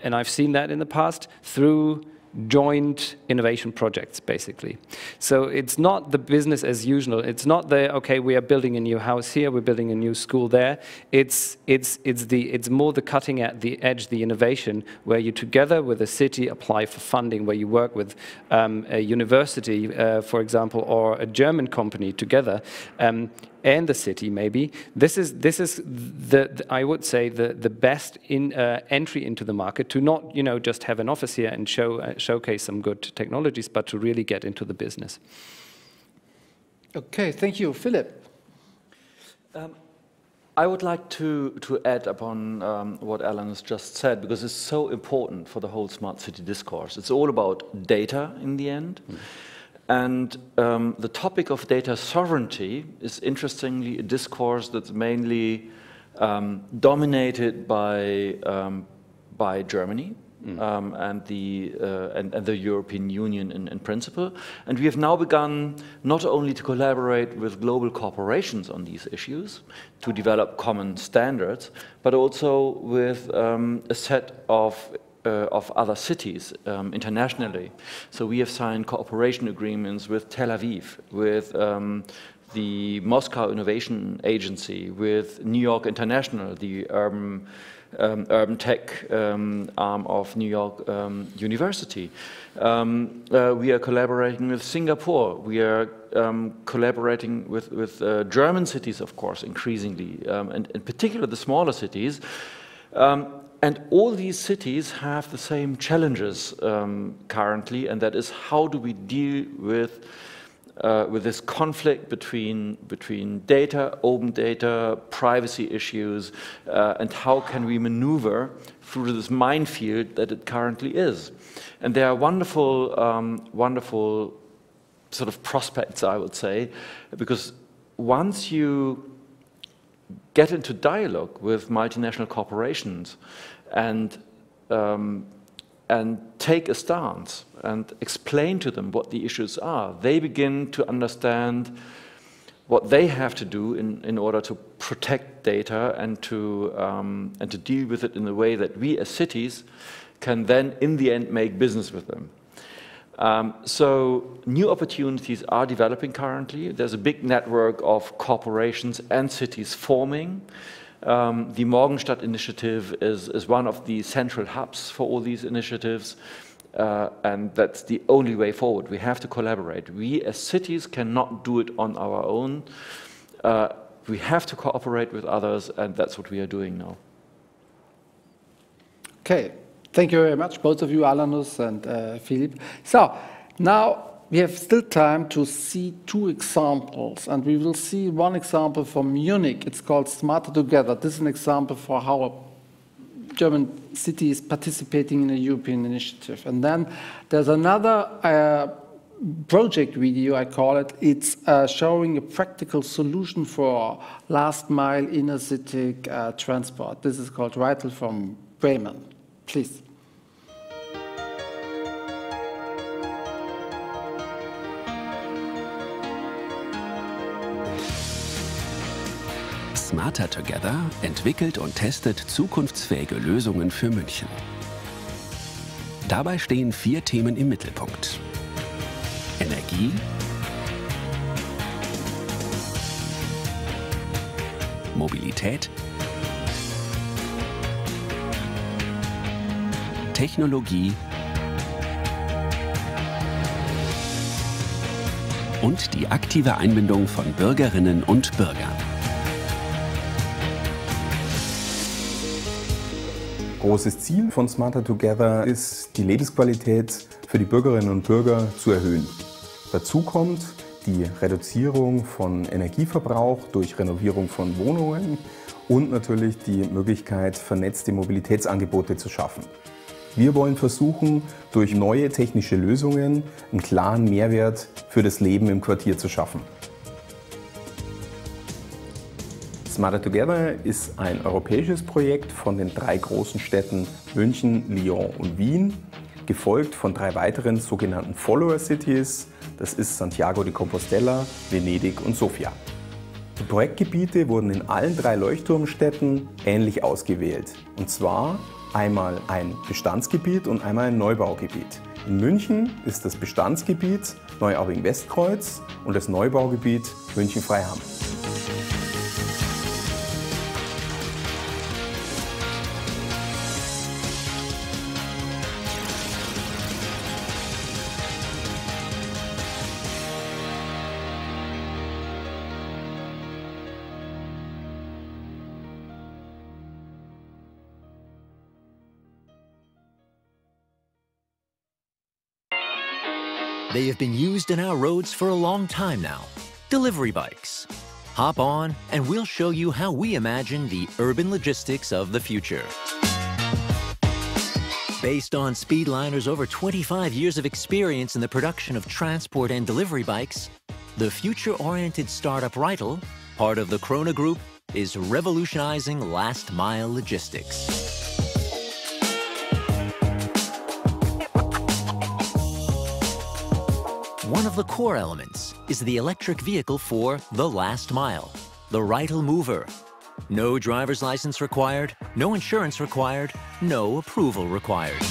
and I've seen that in the past, through joint innovation projects, basically. So it's not the business as usual. It's not the, okay, we are building a new house here, we're building a new school there. It's more the cutting at the edge, the innovation, where you together with a city apply for funding, where you work with a university, for example, or a German company together, and the city maybe. This is I would say the best entry into the market, to not just have an office here and showcase some good technologies, but to really get into the business. Okay, thank you, Philip. I would like to add upon what Alan has just said, because it's so important for the whole smart city discourse. It's all about data in the end. And the topic of data sovereignty is interestingly a discourse that's mainly dominated by Germany and the European Union in principle. And we have now begun not only to collaborate with global corporations on these issues to develop common standards, but also with a set of other cities internationally. So we have signed cooperation agreements with Tel Aviv, with the Moscow Innovation Agency, with New York International, the urban tech arm of New York University. We are collaborating with Singapore. We are collaborating with German cities, of course, increasingly, and in particular the smaller cities. And all these cities have the same challenges currently, and that is, how do we deal with this conflict between data, open data, privacy issues, and how can we maneuver through this minefield that it currently is. And there are wonderful, wonderful sort of prospects, I would say, because once you get into dialogue with multinational corporations and take a stance and explain to them what the issues are, they begin to understand what they have to do in order to protect data and to deal with it in a way that we as cities can then, in the end, make business with them. So new opportunities are developing currently. There's a big network of corporations and cities forming. The Morgenstadt initiative is one of the central hubs for all these initiatives, and that's the only way forward. We have to collaborate. We as cities cannot do it on our own. We have to cooperate with others, and that's what we are doing now. Okay. Thank you very much, both of you, Alanus and Philip. So now we have still time to see two examples, and we will see one example from Munich. It's called Smarter Together. This is an example for how a German city is participating in a European initiative. And then there's another project video, I call it. It's showing a practical solution for last mile inner city transport. This is called Reitel from Bremen. Please. Smarter Together entwickelt und testet zukunftsfähige Lösungen für München. Dabei stehen 4 Themen im Mittelpunkt: Energie, Mobilität, Technologie und die aktive Einbindung von Bürgerinnen und Bürgern. Großes Ziel von Smarter Together ist, die Lebensqualität für die Bürgerinnen und Bürger zu erhöhen. Dazu kommt die Reduzierung von Energieverbrauch durch Renovierung von Wohnungen und natürlich die Möglichkeit, vernetzte Mobilitätsangebote zu schaffen. Wir wollen versuchen, durch neue technische Lösungen einen klaren Mehrwert für das Leben im Quartier zu schaffen. Smarter Together ist ein europäisches Projekt von den 3 großen Städten München, Lyon und Wien, gefolgt von 3 weiteren sogenannten Follower Cities. Das ist Santiago de Compostela, Venedig und Sofia. Die Projektgebiete wurden in allen 3 Leuchtturmstädten ähnlich ausgewählt. Und zwar einmal ein Bestandsgebiet und einmal ein Neubaugebiet. In München ist das Bestandsgebiet Neuaubing-Westkreuz und das Neubaugebiet München-Freiham. They have been used in our roads for a long time now. Delivery bikes. Hop on and we'll show you how we imagine the urban logistics of the future. Based on Speedliner's over 25 years of experience in the production of transport and delivery bikes, the future-oriented startup Reitel, part of the Krone Group, is revolutionizing last-mile logistics. One of the core elements is the electric vehicle for the last mile, the Reitel Mover. No driver's license required, no insurance required, no approval required.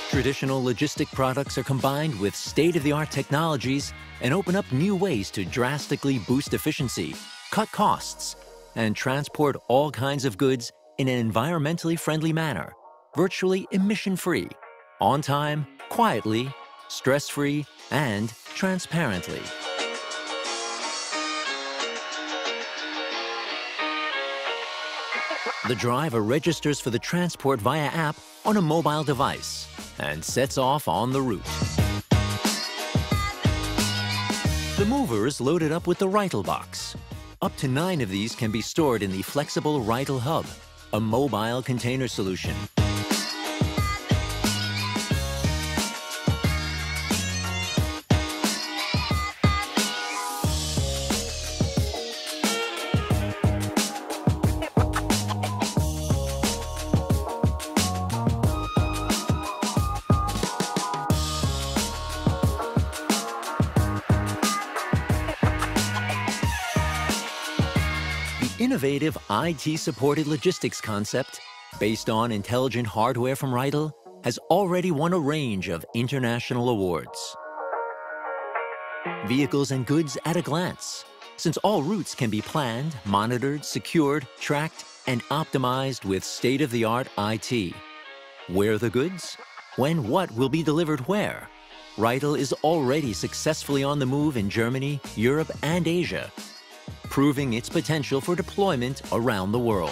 Traditional logistic products are combined with state-of-the-art technologies and open up new ways to drastically boost efficiency, cut costs, and transport all kinds of goods in an environmentally friendly manner, virtually emission-free, on time, quietly, stress-free, and transparently. The driver registers for the transport via app on a mobile device and sets off on the route. The mover is loaded up with the Reitel box. Up to 9 of these can be stored in the flexible Reitel Hub, a mobile container solution. Innovative IT-supported logistics concept, based on intelligent hardware from Reitel, has already won a range of international awards. Vehicles and goods at a glance, since all routes can be planned, monitored, secured, tracked, and optimized with state-of-the-art IT. Where the goods? When what will be delivered where? Reitel is already successfully on the move in Germany, Europe, and Asia, proving its potential for deployment around the world.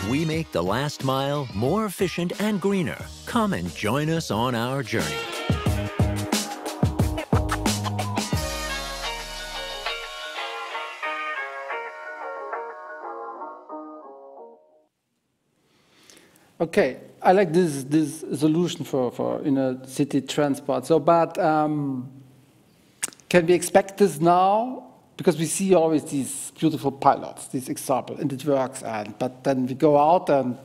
We make the last mile more efficient and greener. Come and join us on our journey. Okay, I like this solution for inner city transport. So, but can we expect this now? Because we see always these beautiful pilots, these examples, and it works. But then we go out and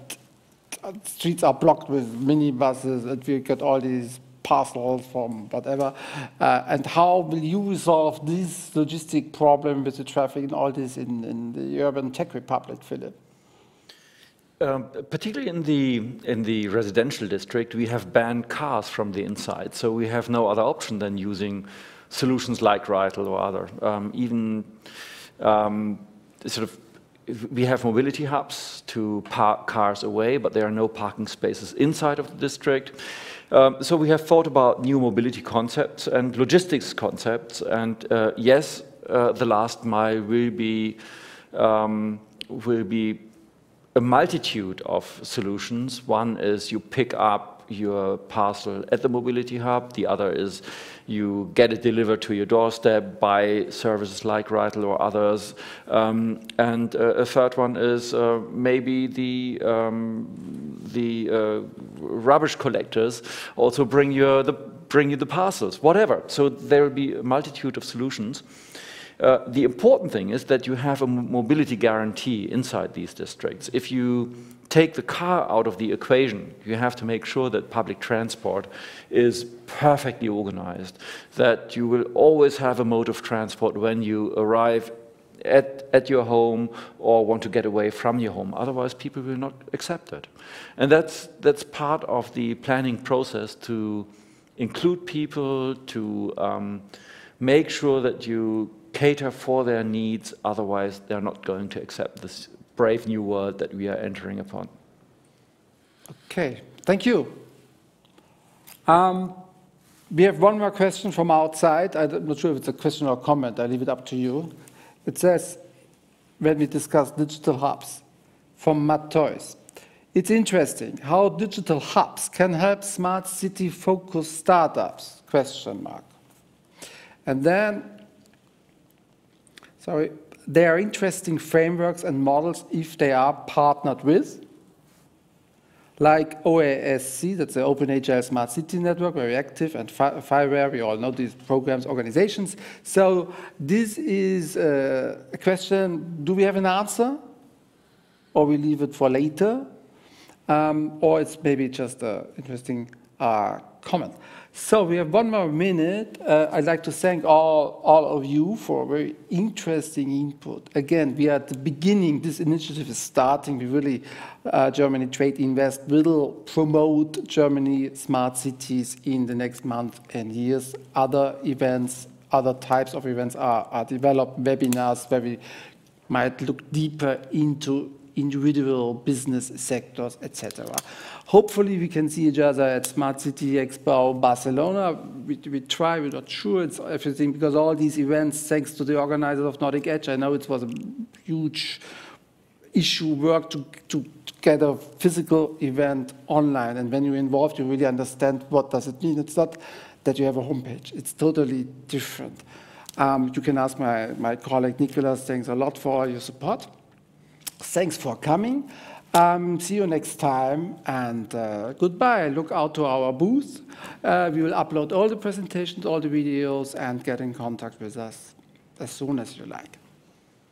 streets are blocked with minibuses, and we get all these parcels from whatever. And how will you resolve this logistic problem with the traffic and all this in the urban tech republic, Philip? Particularly in the residential district, we have banned cars from the inside, so we have no other option than using solutions like Reitel or other. We have mobility hubs to park cars away, but there are no parking spaces inside of the district. So we have thought about new mobility concepts and logistics concepts, and yes, the last mile will be a multitude of solutions. One is you pick up your parcel at the mobility hub. The other is you get it delivered to your doorstep by services like Reitel or others. And a third one is maybe the rubbish collectors also bring you the parcels, whatever. So there will be a multitude of solutions. The important thing is that you have a mobility guarantee inside these districts. If you take the car out of the equation, you have to make sure that public transport is perfectly organized, that you will always have a mode of transport when you arrive at your home or want to get away from your home. Otherwise, people will not accept it. And that's part of the planning process, to include people, to make sure that you cater for their needs. Otherwise, they're not going to accept this brave new world that we are entering upon. Okay, thank you. We have one more question from outside. I'm not sure if it's a question or a comment. I leave it up to you. It says, when we discuss digital hubs, from Matt Toys, it's interesting how digital hubs can help smart city-focused startups, question mark. And then, sorry, there are interesting frameworks and models if they are partnered with, like OASC, that's the Open Agile Smart City Network, very active, and FireWare, we all know these programs, organizations. So this is a question, do we have an answer? Or we leave it for later? Or it's maybe just an interesting comment. So we have one more minute. I'd like to thank all of you for a very interesting input. Again, we are at the beginning. This initiative is starting. We really, Germany Trade Invest will promote Germany smart cities in the next month and years. Other events, other types of events are developed, webinars where we might look deeper into individual business sectors, etc. Hopefully we can see each other at Smart City Expo Barcelona. We try, we're not sure it's everything, because all these events, thanks to the organizers of Nordic Edge, I know it was a huge issue, work to get a physical event online. And when you're involved, you really understand what does it mean. It's not that you have a homepage. It's totally different. You can ask my colleague Nicholas. Thanks a lot for all your support. Thanks for coming. See you next time, and goodbye. Look out to our booth. We will upload all the presentations, all the videos, and get in contact with us as soon as you like.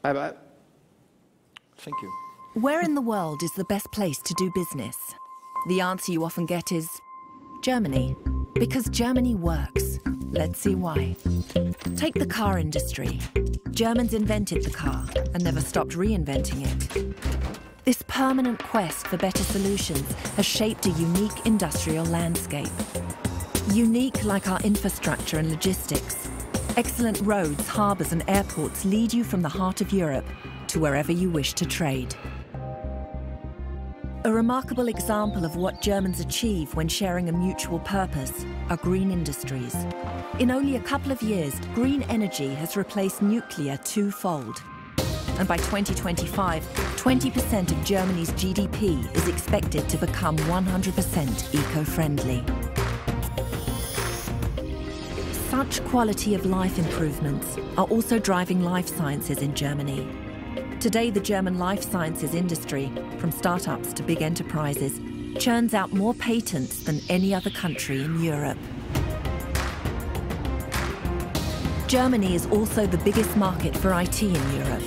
Bye-bye. Thank you. Where in the world is the best place to do business? The answer you often get is Germany. Because Germany works. Let's see why. Take the car industry. Germans invented the car and never stopped reinventing it. This permanent quest for better solutions has shaped a unique industrial landscape. Unique like our infrastructure and logistics. Excellent roads, harbours and airports lead you from the heart of Europe to wherever you wish to trade. A remarkable example of what Germans achieve when sharing a mutual purpose are green industries. In only a couple of years, green energy has replaced nuclear twofold. And by 2025, 20% of Germany's GDP is expected to become 100% eco-friendly. Such quality of life improvements are also driving life sciences in Germany. Today, the German life sciences industry, from startups to big enterprises, churns out more patents than any other country in Europe. Germany is also the biggest market for IT in Europe,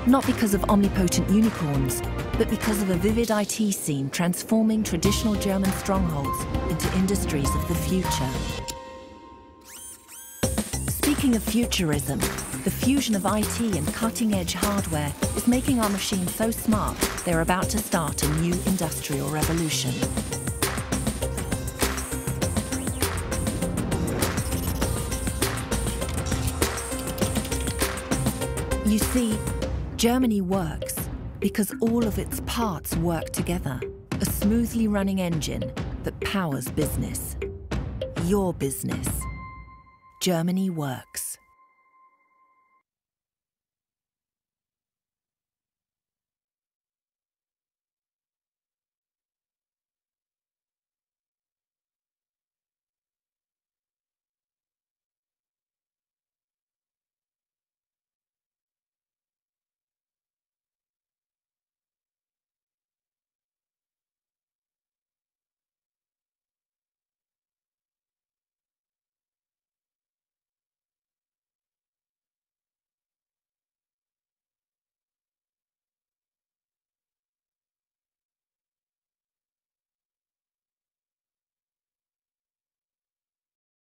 not because of omnipotent unicorns, but because of a vivid IT scene transforming traditional German strongholds into industries of the future. Speaking of futurism, the fusion of IT and cutting-edge hardware is making our machines so smart they're about to start a new industrial revolution. You see, Germany works because all of its parts work together. A smoothly running engine that powers business. Your business. Germany works.